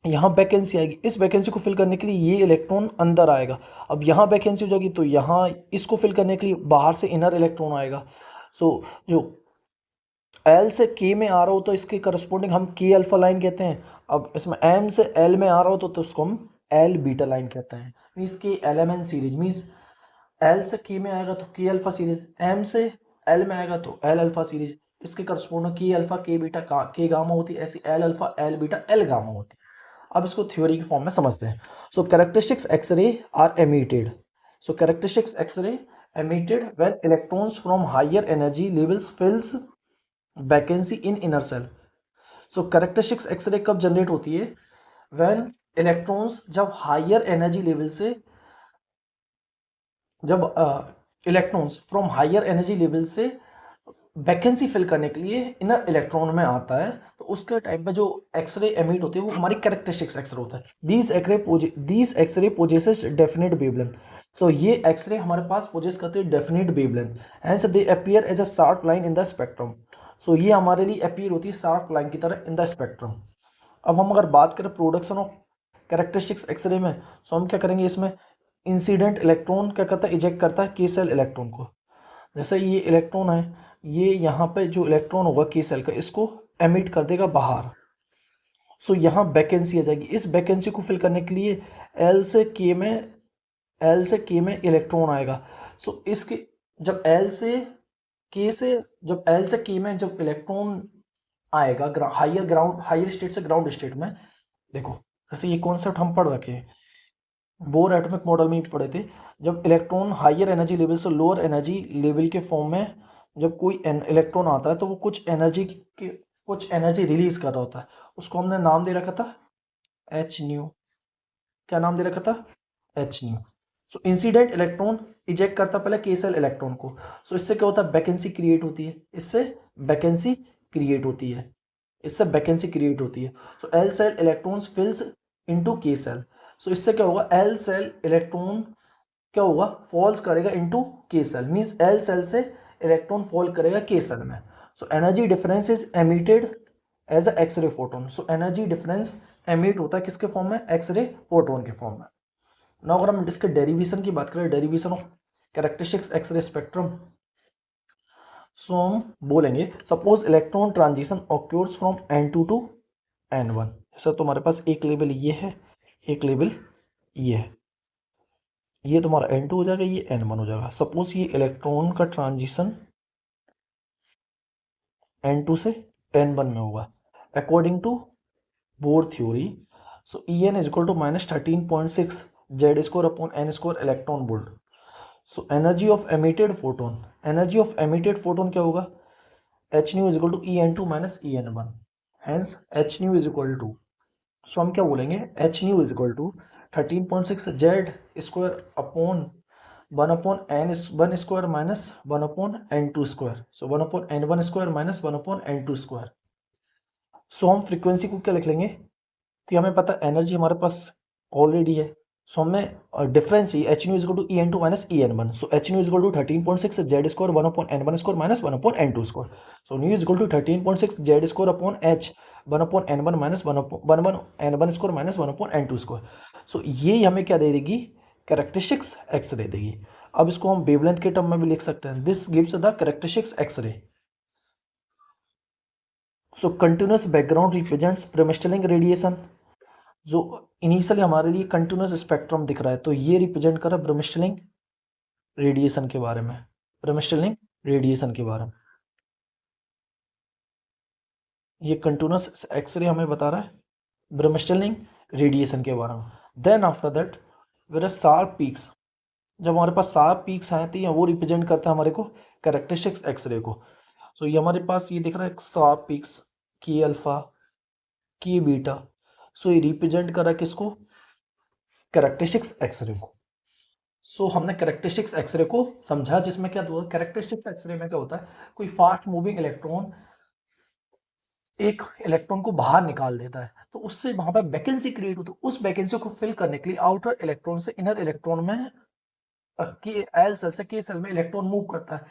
यहाँ वैकेंसी आएगी। इस वैकेंसी को फिल करने के लिए ये इलेक्ट्रॉन अंदर आएगा। अब यहाँ वैकेंसी हो जाएगी तो यहाँ इसको फिल करने के लिए बाहर से इनर इलेक्ट्रॉन आएगा। सो जो एल से के में आ रहा हो तो इसके करस्पॉन्डिंग हम के अल्फा लाइन कहते हैं। अब इसमें एम से एल में आ रहा हो तो उसको हम एल बीटा लाइन कहते हैं। Means K L M N series, means L से के में आएगा तो के अल्फा सीरीज, एम से एल में आएगा तो एल अल्फा सीरीज। इसके corresponding K alpha K beta K gamma होती है, ऐसी L alpha L beta L gamma होती है। अब इसको थ्योरी की फॉर्म में समझते हैं। So characteristics X-ray are emitted. So characteristics X-ray emitted when electrons from higher energy levels fills vacancy in inner shell. So characteristics X-ray कब generate होती है? व्हेन इलेक्ट्रॉन्स जब हायर एनर्जी लेवल से, जब electrons from higher energy level से vacancy fill करने के लिए इनर इलेक्ट्रॉन में आता है तो उसके टाइम पे जो एक्सरे एमिट होती है वो हमारी कैरेक्टरिस्टिक्स एक्सरे होता है। These X-ray possesses definite wavelength. So ये एक्सरे हमारे पास पोजेस करते हैं definite wavelength, hence they appear as a sharp line in the spectrum. So ये हमारे लिए अपीयर होती है शार्प लाइन की तरह इन द स्पेक्ट्रम। अब हम अगर बात करें प्रोडक्शन ऑफ कैरेक्टरिस्टिक्स एक्सरे में, सो हम क्या करेंगे, इसमें इंसिडेंट इलेक्ट्रॉन क्या करता है, इजेक्ट करता है के सेल इलेक्ट्रॉन को। जैसे ये इलेक्ट्रॉन है, ये यहाँ पे जो इलेक्ट्रॉन होगा के सेल का इसको एमिट कर देगा बाहर। सो यहाँ वैकेंसी आ जाएगी। इस वैकेंसी को फिल करने के लिए एल से के में इलेक्ट्रॉन आएगा। सो इसके जब एल से के में जब इलेक्ट्रॉन आएगा हायर स्टेट से ग्राउंड स्टेट में, देखो जैसे ये कॉन्सेप्ट हम पढ़ रखे हैं, बोर एटॉमिक मॉडल में भी पढ़े थे। जब इलेक्ट्रॉन हायर एनर्जी लेवल से लोअर एनर्जी लेवल के फॉर्म में जब कोई इलेक्ट्रॉन आता है तो वो कुछ एनर्जी रिलीज कर रहा होता है, उसको हमने नाम दे रखा था एच न्यू। क्या नाम दे रखा था? H nu. So incident electron eject करता पहले के सेल इलेक्ट्रॉन को। सो इससे क्या होता है, वैकेंसी क्रिएट होती है। इससे वैकेंसी क्रिएट होती है। So L cell electrons फिल्स into K cell. सो इससे क्या होगा, एल सेल इलेक्ट्रॉन क्या होगा, फॉल्स करेगा into K shell. Means L shell से इलेक्ट्रॉन फॉल करेगा के सेल में। So energy difference is emitted as a X-ray photon. So energy difference emit होता है किसके फॉर्म में? एक्सरे फोटोन के फॉर्म में। ना अगर हम इसके डेरिवेशन की बात करें, derivation of characteristics X-ray spectrum. So हम बोलेंगे suppose electron transition occurs from N2 to N1। जैसा तुम्हारे पास एक लेवल ये है, एक लेवल ये है, ये तुम्हारा N2 हो जाएगा, ये N1 हो जाएगा। सपोज ये इलेक्ट्रॉन का ट्रांजिशन N2 से N1 में होगा according to Bohr theory. So En is equal to -13.6 Z square upon N square electron volt. So energy of emitted photon, energy of emitted photon क्या होगा, H nu is equal to En2 minus En1। Hence H nu is equal to, so हम क्या बोलेंगे, H nu is equal to 13.6 Z square upon 1/n1 square minus 1/n2 square. So 1/n1 square minus 1/n2 square. सो हम frequency को क्या लिख लेंगे कि हमें पता है एनर्जी हमारे पास ऑलरेडी है। सो हमें डिफरेंस ही H nu is equal to En2 minus En1। So H nu is equal to 13.6 Z square 1/n1 square minus 1/n2 square. So nu is equal to 13.6 Z square upon H 1/n1 minus 1/n1 square minus 1/n2 square. So ये हमें क्या दे देगी, characteristics X ray देगी। अब इसको हम wavelength के term में भी लिख सकते हैं, this gives the characteristics X-ray. So continuous background represents bremsstrahlung radiation. जो इनिशियली हमारे लिए कंटिन्यूस स्पेक्ट्रम दिख रहा है, तो ये रिप्रेजेंट कर रहा है ब्रह्मस्टलिंग रेडिएशन के बारे में, ब्रह्मस्टलिंग रेडिएशन के बारे में। ये कंटिन्यूस एक्सरे हमें बता रहा है ब्रह्मस्टलिंग रेडिएशन के बारे में। Then after that where are sharp peaks, जब हमारे पास शार्प पीक्स आती हैं वो रिप्रेजेंट करता है हमारे को कैरेक्टरिस्टिक्स एक्सरे को। सो ये हमारे पास ये दिख रहा है शार्प पीक्स, की अल्फा, की बीटा। सो ये रिप्रेजेंट कर रहा है किसको, कैरेक्टरिस्टिक्स एक्सरे को। सो हमने कैरेक्टरिस्टिक्स एक्सरे को समझा, जिसमें क्या हुआ, कैरेक्टरिस्टिक्स एक्सरे में क्या होता है, कोई फास्ट मूविंग इलेक्ट्रॉन एक इलेक्ट्रॉन को बाहर निकाल देता है, तो उससे वहां पर वैकेंसी क्रिएट होती है। उस वैकेंसी को फिल करने के लिए आउटर इलेक्ट्रॉन से इनर इलेक्ट्रॉन में एल सेल से के सेल में इलेक्ट्रॉन मूव करता है।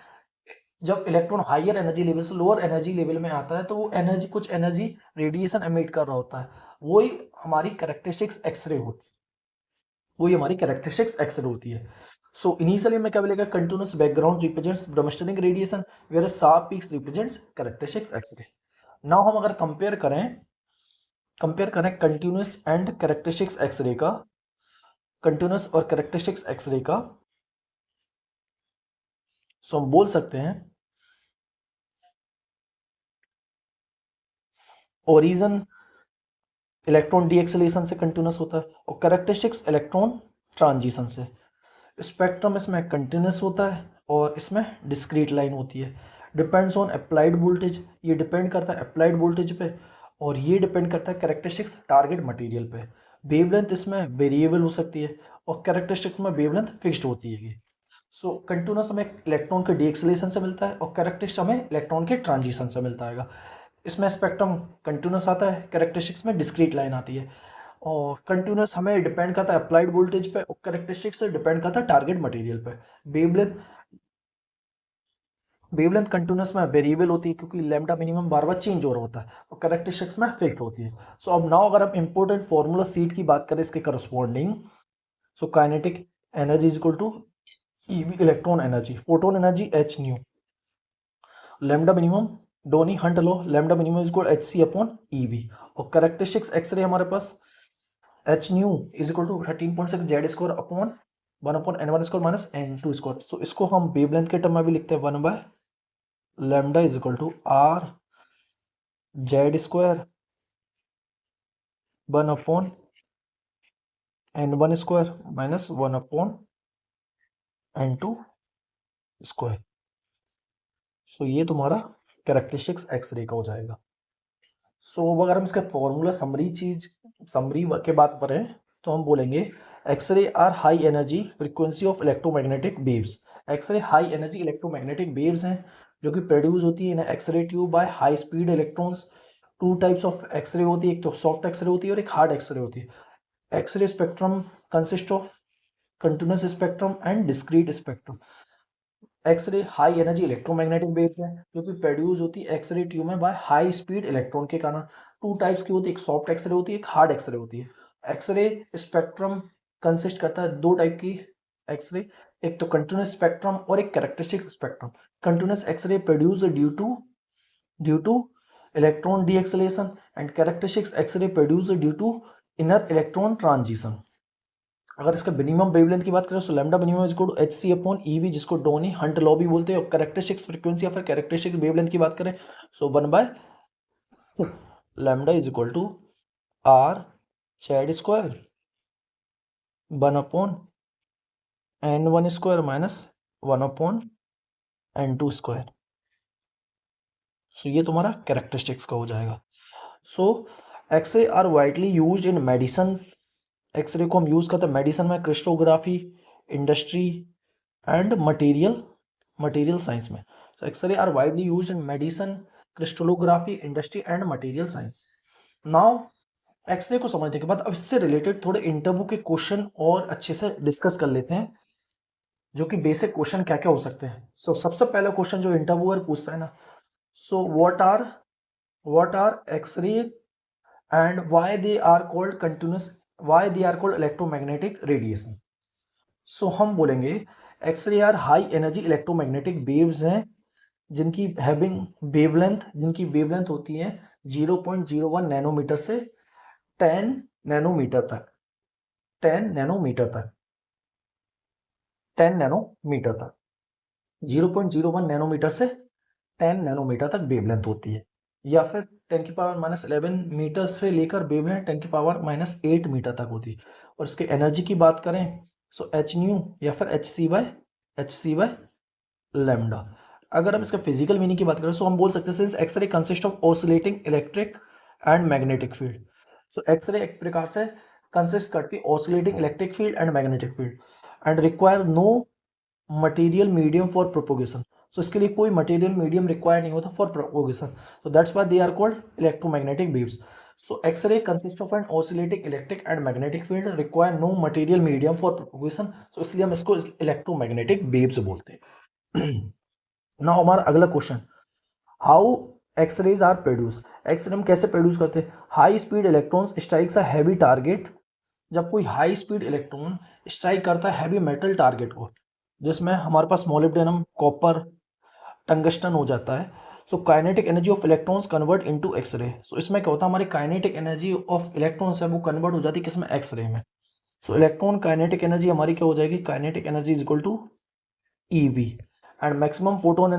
जब इलेक्ट्रॉन हायर एनर्जी लेवल से लोअर एनर्जी लेवल में आता है, तो वो एनर्जी कुछ एनर्जी रेडिएशन एमिट कर रहा होता है, वही हमारी कैरेक्टरिस्टिक्स एक्सरे होती है, वही हमारी कैरेक्टरिस्टिक्स एक्सरे होती है। सो इनिशियली में क्या बोलेगा, continuous background represents bremsstrahlung radiation where sharp peaks represents characteristics X-ray. Now हम अगर कंपेयर करें कंटिन्यूस एंड कैरेक्टरिस्टिक्स एक्सरे का, कंटिन्यूस और कैरेक्टरिस्टिक्स एक्सरे का, सो हम बोल सकते हैं ओरिजन इलेक्ट्रॉन डीएक्सेलेशन से कंटिन्यूस होता है और कैरेक्टरिस्टिक्स इलेक्ट्रॉन ट्रांजिशन से। स्पेक्ट्रम इसमें कंटिन्यूस होता है और इसमें डिस्क्रीट लाइन होती है। डिपेंड्स ऑन अप्लाइड वोल्टेज, ये डिपेंड करता है अप्लाइड वोल्टेज पे, और ये डिपेंड करता है कैरेक्टरिस्टिक्स टारगेट मटेरियल पे। वेवलेंथ इसमें वेरिएबल हो सकती है और कैरेक्टरिस्टिक्स में वेवलेंथ फिक्स्ड होती है। सो कंटिन्यूस हमें इलेक्ट्रॉन के डीएक्सेलेशन से मिलता है और कैरेक्टरिस्टिक्स हमें इलेक्ट्रॉन के ट्रांजिशन से मिलता है। इसमें स्पेक्ट्रम कंटिन्यूस आता है, कैरेक्टरिस्टिक्स में डिस्क्रीट लाइन आती है। और कंटिन्यूस हमें डिपेंड करता है अप्लाइड वोल्टेज पे और कैरेक्टरिस्टिक्स से डिपेंड करता है टारगेट मटेरियल पे। वेवलेंथ वेवलेंथ कंटिन्यूस में वेरिएबल होती है क्योंकि लैम्डा मिनिमम बार बार चेंज हो रहा होता है और कैरेक्टरिस्टिक्स में फिक्स्ड होती है। सो अब नाउ अगर हम इंपॉर्टेंट फॉर्मूला सीट की बात करें इसके corresponding, so kinetic energy is equal to eV electron energy, photon energy H nu, lambda minimum Duane Hunt law, lambda minimum is equal H C upon eV. और characteristics X-ray हमारे पास H nu is equal to 13.6 Z square upon 1/n1 square minus n2 square. So इसको हम wavelength के term में भी लिखते हैं 1 by lambda is equal to R Z square 1/n1 square minus 1/n2 square. So ये तुम्हारा कैरेक्टरिस्टिक्स एक्सरे का हो जाएगा। सो अगर हम इसका फॉर्मूला समरी के बात करें तो हम बोलेंगे X-ray are high energy frequency of electromagnetic waves. X-ray high energy electromagnetic waves हैं जो कि प्रोड्यूस होती है in X-ray tube by high speed electrons. Two types of X-ray होती है, एक तो सॉफ्ट एक्सरे होती है और एक हार्ड एक्सरे होती है। X-ray spectrum consist of continuous spectrum and discrete spectrum. X-ray high energy electromagnetic waves है जो कि प्रोड्यूस होती है एक्सरे ट्यूब में बाय हाई स्पीड इलेक्ट्रॉन के कारण। टू टाइप्स की होती है, एक सॉफ्ट एक्सरे होती है, एक हार्ड एक्सरे होती है। एक्सरे स्पेक्ट्रम कंसिस्ट करता है दो टाइप की एक्सरे, एक तो कंटिन्यूस स्पेक्ट्रम और एक characteristic spectrum. Continuous X-ray produce due to electron deceleration and characteristics X-ray produce due to inner electron transition. अगर इसका मिनिमम वेवलेंथ की बात करें तो lambda minimum is equal to H C upon E V, जिसको Duane Hunt law भी बोलते हैं। और कैरेक्टरिस्टिक्स फ्रीक्वेंसी या फिर कैरेक्टरिस्टिक वेवलेंथ की बात करें so 1 by lambda is equal to R Z square 1 upon N one square minus 1 upon N two square. So ये तुम्हारा कैरेक्टरिस्टिक्स का हो जाएगा। So X-ray are widely used in medicine. X-ray को हम यूज करते हैं मेडिसिन में, crystallography, industry and material science में। So X-ray are widely used in medicine, crystallography, industry and material science. Now X-ray को समझने के बाद अब इससे रिलेटेड थोड़े इंटरव्यू के क्वेश्चन और अच्छे से डिस्कस कर लेते हैं, जो कि बेसिक क्वेश्चन क्या क्या हो सकते हैं। सो सबसे पहला क्वेश्चन जो इंटरव्यूअर पूछता है ना, सो what are X-ray and why they are called electromagnetic radiation। So हम बोलेंगे X-ray are high energy electromagnetic waves हैं जिनकी वेवलेंथ होती है 0.01 नैनोमीटर से 10 नैनोमीटर तक 10 नैनोमीटर तक 10 नैनोमीटर तक 0.01 नैनोमीटर से 10 नैनोमीटर तक वेवलेंथ होती है, या फिर 10 की पावर माइनस 11 मीटर से लेकर वेवलेंथ 10 की पावर माइनस 8 मीटर तक होती है। और इसके एनर्जी की बात करें सो एच न्यू या फिर एच सी बाय लैम्डा। अगर हम इसका फिजिकल मीनिंग की बात करें सो हम बोल सकते हैं since X-ray consist of oscillating electric and magnetic field. So X-ray एक प्रकार से कंसिस्ट करती है oscillating electric field and magnetic field and require no material medium for propagation. So इसके लिए कोई मटेरियल मीडियम रिक्वायर नहीं होता for propagation, so that's why they are called electromagnetic waves. So X-ray consist of an oscillating electric and magnetic field require no material medium for propagation, सो इसलिए हम इसको electromagnetic waves बोलते हैं। Now हमारा अगला question, how X-rays are produce. X-ray हम कैसे produce करते हैं। High speed electrons strikes a heavy target. जब कोई हाई स्पीड इलेक्ट्रॉन स्ट्राइक करता है हैवी मेटल टारगेट को, जिसमें हमारे पास मोलिब्डेनम, कॉपर, टंगस्टन हो जाता है, so kinetic energy of electrons convert into X-ray. So इसमें क्या होता है, हमारी काइनेटिक एनर्जी ऑफ इलेक्ट्रॉन्स है वो कन्वर्ट हो जाती है किसमें, एक्सरे में। सो इलेक्ट्रॉन काइनेटिक एनर्जी हमारी क्या हो जाएगी, kinetic energy is equal to E B and maximum photon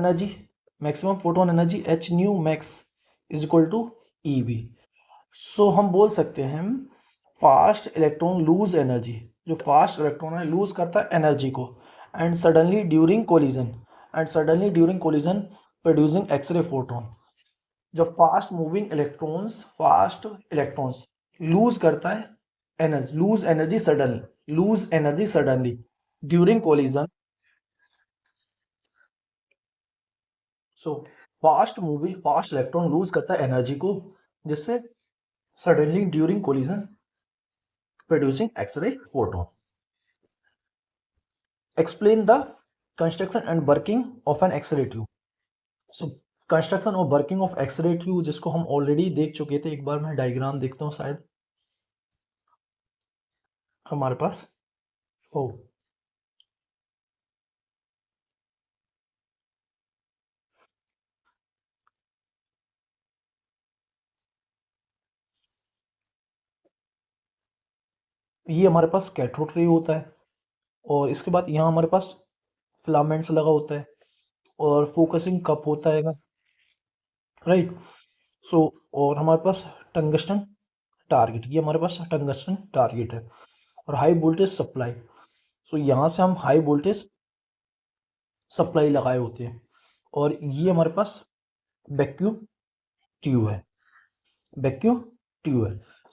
energy H nu max is equal to E B. So हम बोल सकते हैं फास्ट इलेक्ट्रॉन लूज एनर्जी, जो फास्ट इलेक्ट्रॉन है लूज करता है एनर्जी को and suddenly during collision producing X-ray photon. जब फास्ट इलेक्ट्रॉन्स लूज करता है energy, lose energy suddenly during collision. So fast electron lose करता है एनर्जी को, जिससे suddenly during collision producing X-ray photon. Explain the construction and working of an X-ray tube. So construction और working of X-ray tube, जिसको हम already देख चुके थे, एक बार मैं डायग्राम देखता हूँ शायद हमारे पास हो। ये हमारे पास कैथोड रे होता है और इसके बाद यहाँ हमारे पास फिलामेंट्स लगा होता है और फोकसिंग कप होता है, राइट। सो और हमारे पास टंगस्टन टारगेट, ये हमारे पास टंगस्टन टारगेट है और हाई वोल्टेज सप्लाई। सो यहाँ से हम हाई वोल्टेज सप्लाई लगाए होते हैं और ये हमारे पास वैक्यूम ट्यूब है,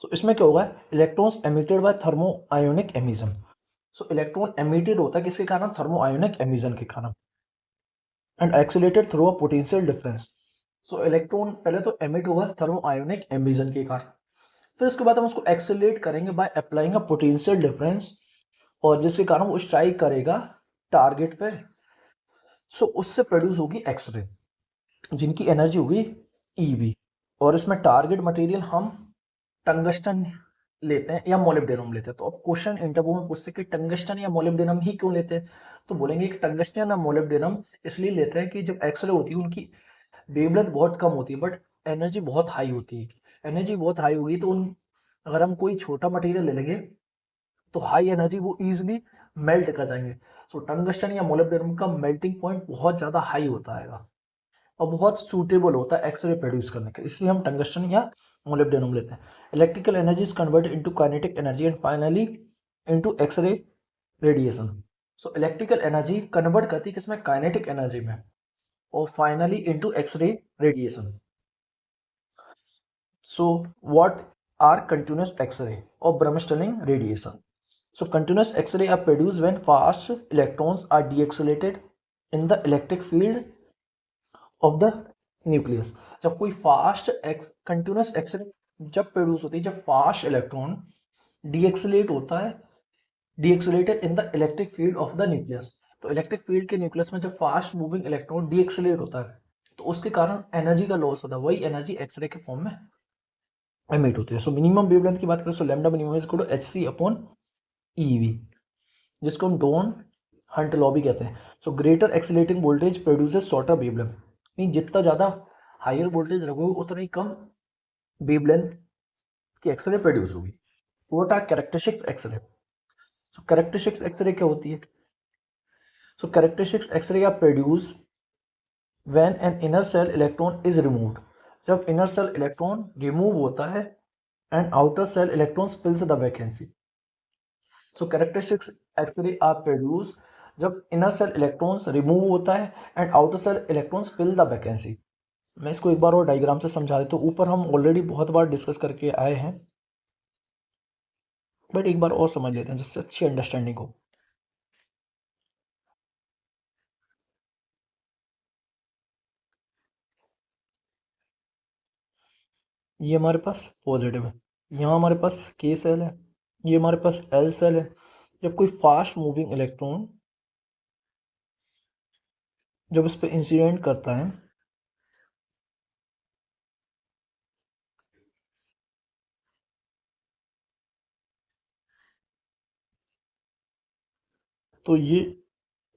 सो इसमें क्या होगा, electrons emitted by thermo ionic emission. So electron emitted होता है किसके कारण, थर्मो आयोनिक एमिशन के कारण and accelerated through a potential difference. So electron पहले तो एमिट होगा थर्मो आयोनिक एमिशन के कारण, फिर उसके बाद हम उसको एक्सीलरेट करेंगे by applying a potential difference, और जिसके कारण वो स्ट्राइक करेगा टारगेट पे। सो उससे प्रोड्यूस होगी एक्सरे जिनकी एनर्जी होगी ईबी, और इसमें टारगेट मटेरियल हम टंगस्टन लेते हैं या मोलिब्डेनम लेते हैं। तो अब क्वेश्चन इंटरव्यू में पूछते हैं कि टंगस्टन या मोलिब्डेनम ही क्यों लेते हैं, तो बोलेंगे कि टंगस्टन या मोलिब्डेनम इसलिए लेते हैं कि जब एक्सरे होती है उनकी वेवलेंथ बहुत कम होती है बट एनर्जी बहुत हाई होती है। एनर्जी बहुत हाई होगी तो उन अगर हम कोई छोटा मटेरियल ले लेंगे तो हाई एनर्जी वो इजीली मेल्ट कर जाएंगे। सो टंगस्टन या मोलिब्डेनम का मेल्टिंग पॉइंट बहुत ज़्यादा हाई होता है और बहुत सूटेबल होता है एक्सरे प्रोड्यूस करने के, इसलिए हम टंगस्टन या मोलिब्डेनम लेते हैं। Electrical energy is converted into kinetic energy and finally into X-ray radiation. So electrical energy convert करती है किसमें, काइनेटिक एनर्जी में, और finally into X-ray radiation. So what are continuous X-ray और bremsstrahlung radiation? So continuous X-ray are produced when fast electrons are deaccelerated in the electric field of the nucleus। जब कोई fast continuous X-ray जब produce होती है जब fast electron decelerate होता है, decelerated in the electric field of the nucleus. तो electric field के न्यूक्लियस में जब फास्ट मूविंग इलेक्ट्रॉन डीएक्सेलेट होता है तो उसके कारण एनर्जी का लॉस होता है, वही एनर्जी एक्सरे के फॉर्म में एमिट होती है। सो मिनिमम वेवलेंथ की बात करें तो lambda minimum is equal to h c upon e V, जिसको हम डॉन हंट लॉ भी कहते हैं। So greater accelerating voltage produces shorter wavelength, mean जितना ज़्यादा हायर वोल्टेज रखोगे उतना ही कम वेवलेंथ की एक्सरे प्रोड्यूस होगी। What are characteristics X-ray? So characteristics X-ray क्या होती है? So characteristics X-ray are produce when an inner shell electron is removed, जब इनर सेल इलेक्ट्रॉन रिमूव होता है and outer shell electrons fills the vacancy. So characteristics X-ray are produce जब inner shell electrons remove होता है and outer shell electrons fill the vacancy. मैं इसको एक बार और डायग्राम से समझा देता हूँ, ऊपर हम ऑलरेडी बहुत बार डिस्कस करके आए हैं बट एक बार और समझ लेते हैं जिससे अच्छी अंडरस्टैंडिंग हो। ये हमारे पास पॉजिटिव है, यहाँ हमारे पास के सेल है, ये हमारे पास एल सेल है। जब कोई फास्ट मूविंग इलेक्ट्रॉन जब इस पर इंसिडेंट करता है तो ये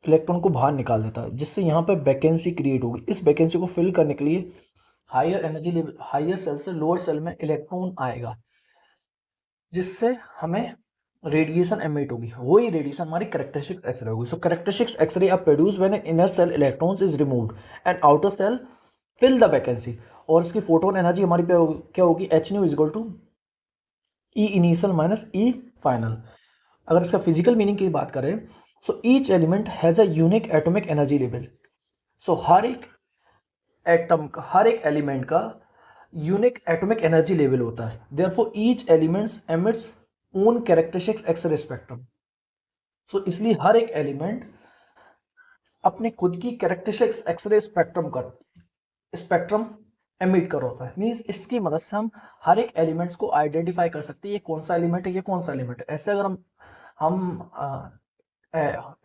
इलेक्ट्रॉन को बाहर निकाल देता है जिससे यहाँ पे वैकेंसी क्रिएट होगी। इस वैकेंसी को फिल करने के लिए higher energy level higher shell से लोअर सेल में इलेक्ट्रॉन आएगा जिससे हमें रेडिएशन एमिट होगी, वही रेडिएशन हमारी कैरेक्टरिस्टिक्स एक्सरे होगी। So characteristics X-ray are produce when inner shell electrons is removed and outer shell fill the vacancy. और इसकी फोटोन एनर्जी हमारी पे क्या होगी, h nu is equal to E initial minus E final. अगर इसका physical meaning की बात करें so each element has a unique atomic energy level. So हर एक एटम का, हर एक एलिमेंट का यूनिक एटॉमिक एनर्जी लेवल होता है। Therefore each elements emits own characteristics X-ray spectrum. So इसलिए हर एक एलिमेंट अपने खुद की कैरेक्टरिस्टिक्स एक्सरे स्पेक्ट्रम एमिट कर होता है। मीन्स इसकी मदद से हम हर एक एलिमेंट्स को आइडेंटिफाई कर सकते हैं ये कौन सा एलिमेंट है, ये कौन सा एलिमेंट है। ऐसे अगर हम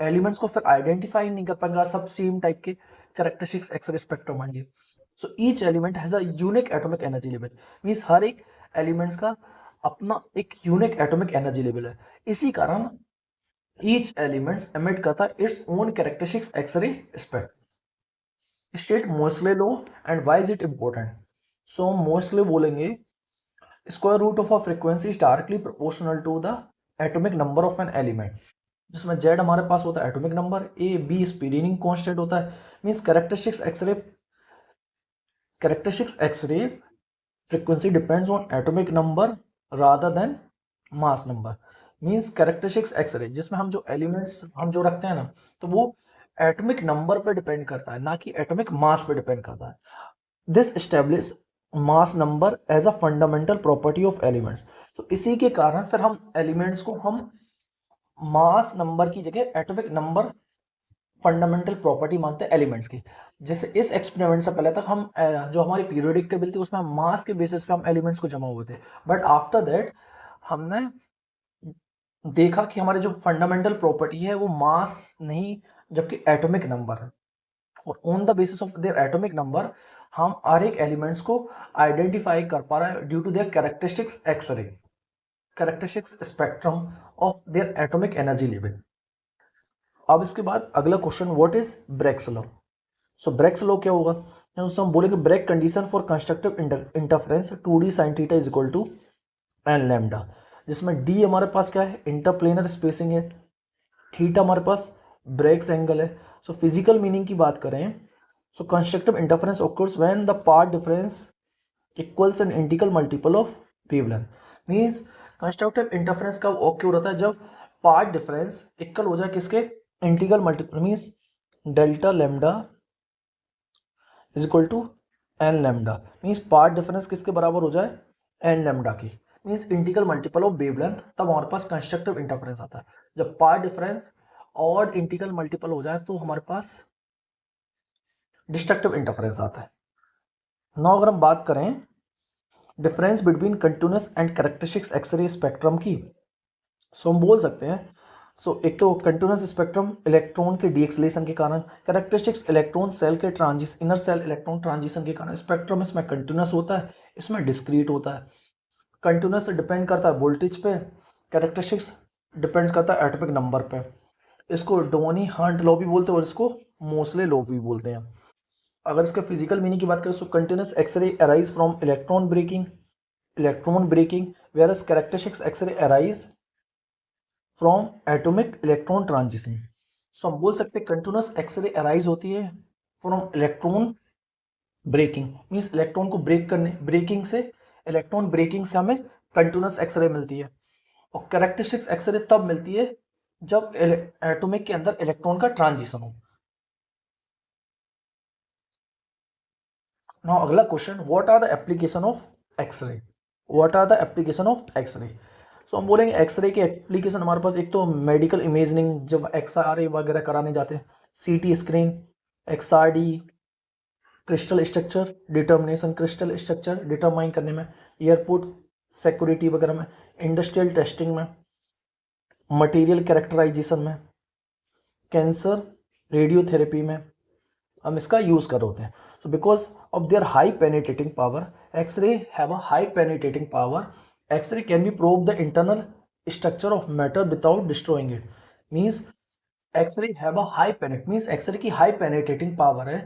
एलिमेंट्स को फिर आइडेंटिफाई नहीं कर पाएंगे, सब सेम टाइप के कैरेक्टरिस्टिक्स एक्सरे स्पेक्ट्रम आएंगे। So each element has a unique atomic energy level, means हर एक एलिमेंट्स का अपना एक यूनिक एटॉमिक एनर्जी लेवल है। इसी कारण ईच एलिमेंट्स एमिट करता है its own characteristics X-ray spectrum. State Moseley law and why is it important? So Moseley बोलेंगे square root of a frequency is directly proportional to the atomic number of an element, जिसमें Z हमारे पास होता है atomic number, A B speeding constant होता है। Means characteristics X-ray frequency depends on atomic number rather than mass number. Means characteristics X-ray जिसमें हम जो एलिमेंट्स हम जो रखते हैं ना तो वो एटॉमिक नंबर पे डिपेंड करता है ना कि एटॉमिक मास पे डिपेंड करता है। This establish mass number as a fundamental property of elements. तो इसी के कारण फिर हम एलिमेंट्स को हम मास नंबर की जगह एटॉमिक नंबर फंडामेंटल प्रॉपर्टी मानते हैं एलिमेंट्स की। जैसे इस एक्सपेरिमेंट से पहले तक हम जो हमारी पीरियोडिक टेबल थी उसमें मास के बेसिस पे हम एलिमेंट्स को जमा हुए थे, बट आफ्टर दैट हमने देखा कि हमारे जो फंडामेंटल प्रॉपर्टी है वो मास नहीं जबकि एटॉमिक नंबर है, और on the basis of their atomic number हम हर एक एलिमेंट्स को आइडेंटिफाई कर पा रहे हैं due to their characteristics X-ray. Characteristics spectrum of their atomic energy level. अब इसके बाद अगला question, what is Bragg's law. So Bragg's law क्या होगा, तो हम बोलेंगे Bragg condition for constructive interference 2d sin theta is equal to n lambda, जिसमें डी हमारे पास क्या है, इंटरप्लेनर स्पेसिंग है, थीटा हमारे पास ब्रेग्स एंगल है। सो फिजिकल मीनिंग की बात करें, so constructive interference occurs when the path difference equals an integral multiple of wavelength। Means constructive interference कब ओके हो रहा है, जब पार्ट डिफरेंस इक्वल हो जाए किसके, integral multiple, means delta lambda is equal to n lambda, means path difference किसके बराबर हो जाए, एन लैम्डा की, means integral multiple of wavelength, तब हमारे पास कंस्ट्रक्टिव इंटरफेरेंस आता है। जब पार्ट डिफरेंस और इंटीग्रल मल्टीपल हो जाए तो हमारे पास डिस्ट्रक्टिव इंटरफेरेंस आता है। नाउ अगर हम बात करें difference between continuous and characteristics X-ray spectrum की, सो हम बोल सकते हैं, सो एक तो कंटिन्यूस स्पेक्ट्रम इलेक्ट्रॉन के डीएक्सलेशन के कारण, कैरेक्टरिस्टिक्स इलेक्ट्रॉन सेल के transition, inner shell electron transition के कारण। स्पेक्ट्रम इसमें कंटिन्यूस होता है, इसमें डिस्क्रीट होता है। कंटिन्यूस डिपेंड करता है वोल्टेज पे, कैरेक्टरिस्टिक्स डिपेंड्स करता है एटॉमिक नंबर पे। इसको डोनी हंट लॉ भी बोलते हैं और इसको मोसले लॉ भी बोलते हैं। अगर इसके फिजिकल मीनिंग की बात करें, so continuous X-ray arise from electron braking whereas characteristics X-ray arise from atomic electron transition. So हम बोल सकते हैं कंटिन्यूस एक्सरे अराइज होती है from electron braking, means electron को ब्रेक करने, इलेक्ट्रॉन ब्रेकिंग से हमें कंटिन्यूस एक्सरे मिलती है। और कैरेक्टरिस्टिक्स एक्सरे तब मिलती है जब एटॉमिक के अंदर इलेक्ट्रॉन का ट्रांजिशन हो। नाउ अगला question, what are the application of X-ray, so हम बोलेंगे एक्सरे के एप्लीकेशन हमारे पास, एक तो मेडिकल इमेजिंग, जब एक्सरे वगैरह कराने जाते हैं, CT screen, XRD, crystal structure determine करने में, एयरपोर्ट सिक्योरिटी वगैरह में, इंडस्ट्रियल टेस्टिंग में, मटेरियल कैरेक्टराइजेशन में, कैंसर रेडियोथेरेपी में हम इसका यूज कर रहे होते हैं। So because of their high penetrating power, X-ray have a high penetrating power, X-ray can be probe the internal structure of matter without destroying it. Means X-ray have a high पेनिट, means X-ray की high penetrating power है,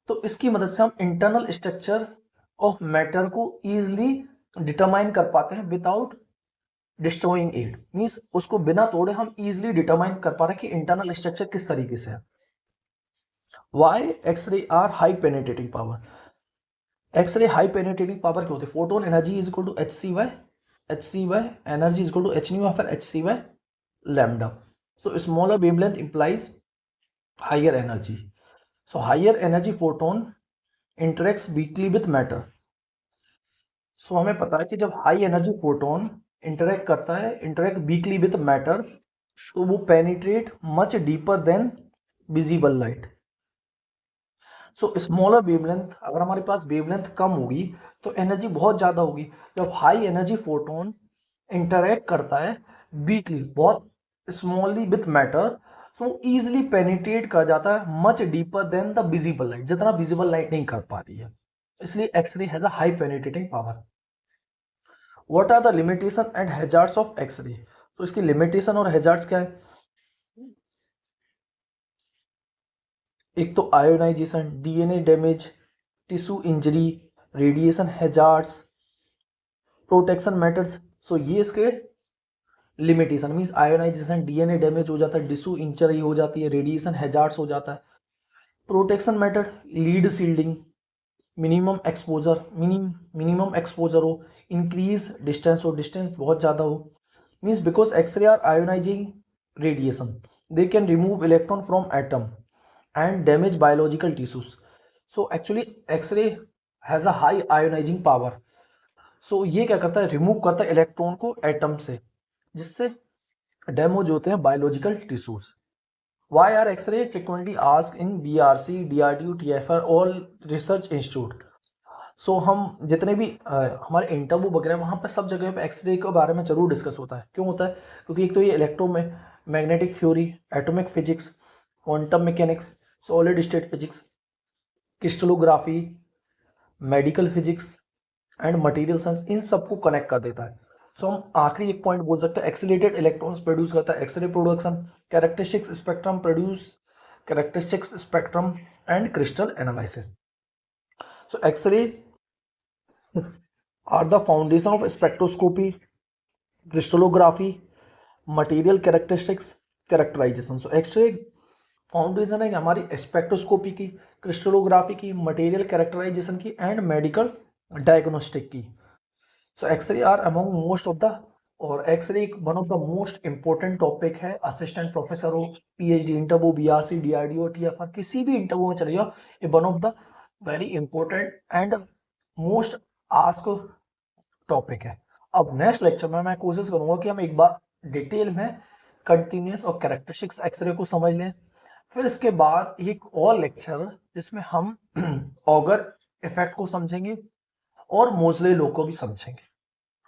तो इसकी मदद से हम internal structure of matter को easily determine कर पाते हैं विदाउट डिस्ट्रॉइंग इट। मीन्स उसको बिना तोड़े हम इजिली डिटरमाइन कर पा रहे हैं कि इंटरनल स्ट्रक्चर किस तरीके से है। Why X-ray are high penetrating power, X-ray high penetrating power क्या होती है, photon energy is equal to H c by energy is equal to h nu या फिर h c by lambda. So smaller wavelength implies higher energy, so higher energy photon interacts weakly with matter. So हमें पता है कि जब high energy photon interact weakly with matter, तो वो penetrate much deeper then visible light. So smaller wavelength, अगर हमारे पास wavelength कम होगी तो एनर्जी बहुत ज़्यादा होगी। जब हाई एनर्जी फोटोन इंटरेक्ट करता है वीकली, बहुत स्मॉली विथ मैटर, तो इजिली पेनिट्रेट कर जाता है much deeper than the visible light, जितना विजिबल लाइट नहीं कर पाती है, इसलिए X-ray has a high penetrating power. What are the limitation and hazards of X-ray, तो इसकी लिमिटेशन और हैजार्ड्स क्या है, एक तो ionization, DNA damage, tissue injury, radiation hazards, protection methods. So ये इसके limitation, means ionization, DNA damage हो जाता है, टिश्यू इंजरी हो जाती है, रेडिएशन हैजार्ड्स हो जाता है। Protection method, lead shielding, minimum exposure हो, इंक्रीज डिस्टेंस हो, डिस्टेंस बहुत ज़्यादा हो। Means because X-ray are ionizing radiation, they can remove electron from atom and damage biological tissues. So actually X-ray has a high ionizing power. So ये क्या करता है, remove करता है इलेक्ट्रॉन को एटम से, जिससे डैमेज होते हैं biological tissues. Why are X-ray frequently asked in BRC, DRDO, TFR, all research institute? सो हम जितने भी हमारे इंटरव्यू वगैरह वहाँ पर सब जगह पे एक्सरे के बारे में जरूर डिस्कस होता है। क्यों होता है, क्योंकि एक तो ये इलेक्ट्रो में magnetic theory, atomic physics, quantum mechanics, solid state physics, crystallography, medical physics and material science, इन सबको कनेक्ट कर देता है। सो हम आखिरी एक पॉइंट बोल सकते हैं, एक्सीलरेटेड इलेक्ट्रॉन्स प्रोड्यूस करता है X-ray production, characteristics spectrum produce, characteristics spectrum and crystal analysis. So X-ray are the foundation of spectroscopy, crystallography, material characteristics, characterization. So X-ray foundation है कि हमारी स्पेक्ट्रोस्कोपी की, क्रिस्टलोग्राफी की, मटेरियल कैरेक्टराइजेशन की and medical diagnostic की। So X-ray are among most of the, और X-ray one of the most important topic है। Assistant professor हो, PhD interview, BRC, DRDO, TFR, किसी भी इंटरव्यू में चले जाओ, ये one of the very important and most ask topic है। अब नेक्स्ट लेक्चर में मैं कोशिश करूंगा कि हम एक बार डिटेल में कंटिन्यूस और कैरेक्टरिस्टिक्स एक्सरे को समझ लें। फिर इसके बाद एक और लेक्चर जिसमें हम ऑगर इफेक्ट को समझेंगे और मोजले लॉ को भी समझेंगे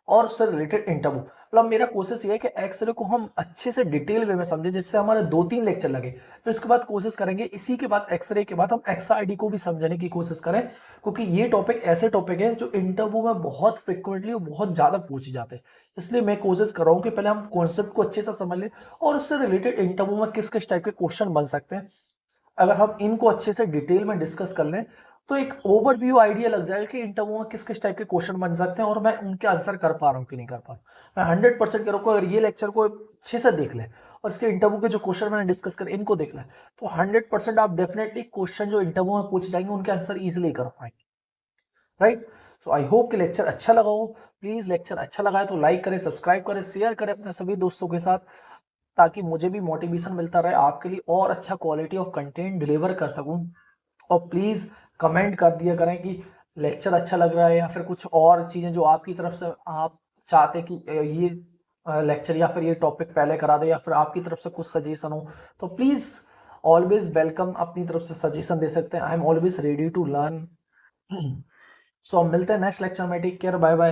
और उससे रिलेटेड इंटरव्यू। मतलब मेरा कोशिश ये है कि एक्सरे को हम अच्छे से डिटेल वे में समझें, जिससे हमारे 2-3 लेक्चर लगे। फिर इसके बाद कोशिश करेंगे इसी के बाद एक्सरे के बाद हम एक्सआईडी को भी समझने की कोशिश करें, क्योंकि ये टॉपिक ऐसे टॉपिक है जो इंटरव्यू में बहुत फ्रिक्वेंटली और बहुत ज्यादा पूछे जाते हैं। इसलिए मैं कोशिश कर रहा हूँ कि पहले हम कॉन्सेप्ट को अच्छे से समझ लें और उससे रिलेटेड इंटरव्यू में किस किस टाइप के क्वेश्चन बन सकते हैं। अगर हम इनको अच्छे से डिटेल में डिस्कस कर लें तो एक ओवरव्यू आइडिया लग जाएगा कि इंटरव्यू में किस किस टाइप के क्वेश्चन बन सकते हैं और मैं उनके आंसर कर पा रहा हूँ कि नहीं कर पा रहा हूँ। मैं 100% करूँगा अगर ये लेक्चर को अच्छे से देख ले और इसके इंटरव्यू के जो क्वेश्चन मैंने डिस्कस करे इनको देख ले, तो 100% आप डेफिनेटली क्वेश्चन जो इंटरव्यू में पूछे जाएंगे उनके आंसर इजिली कर पाएंगे। राइट। सो आई होप कि लेक्चर अच्छा लगा हो। प्लीज लेक्चर अच्छा लगा है तो लाइक करें, सब्सक्राइब करें, शेयर करें अपने सभी दोस्तों के साथ, ताकि मुझे भी मोटिवेशन मिलता रहे आपके लिए और अच्छा क्वालिटी ऑफ कंटेंट डिलीवर कर सकूं। और प्लीज़ कमेंट कर दिया करें कि लेक्चर अच्छा लग रहा है या फिर कुछ और चीज़ें जो आपकी तरफ से आप चाहते कि ये लेक्चर या फिर ये टॉपिक पहले करा दे, या फिर आपकी तरफ से कुछ सजेशन हो तो प्लीज़ ऑलवेज वेलकम, अपनी तरफ से सजेशन दे सकते हैं। I am always ready to learn. So मिलते हैं नेक्स्ट लेक्चर में। Take care, bye bye.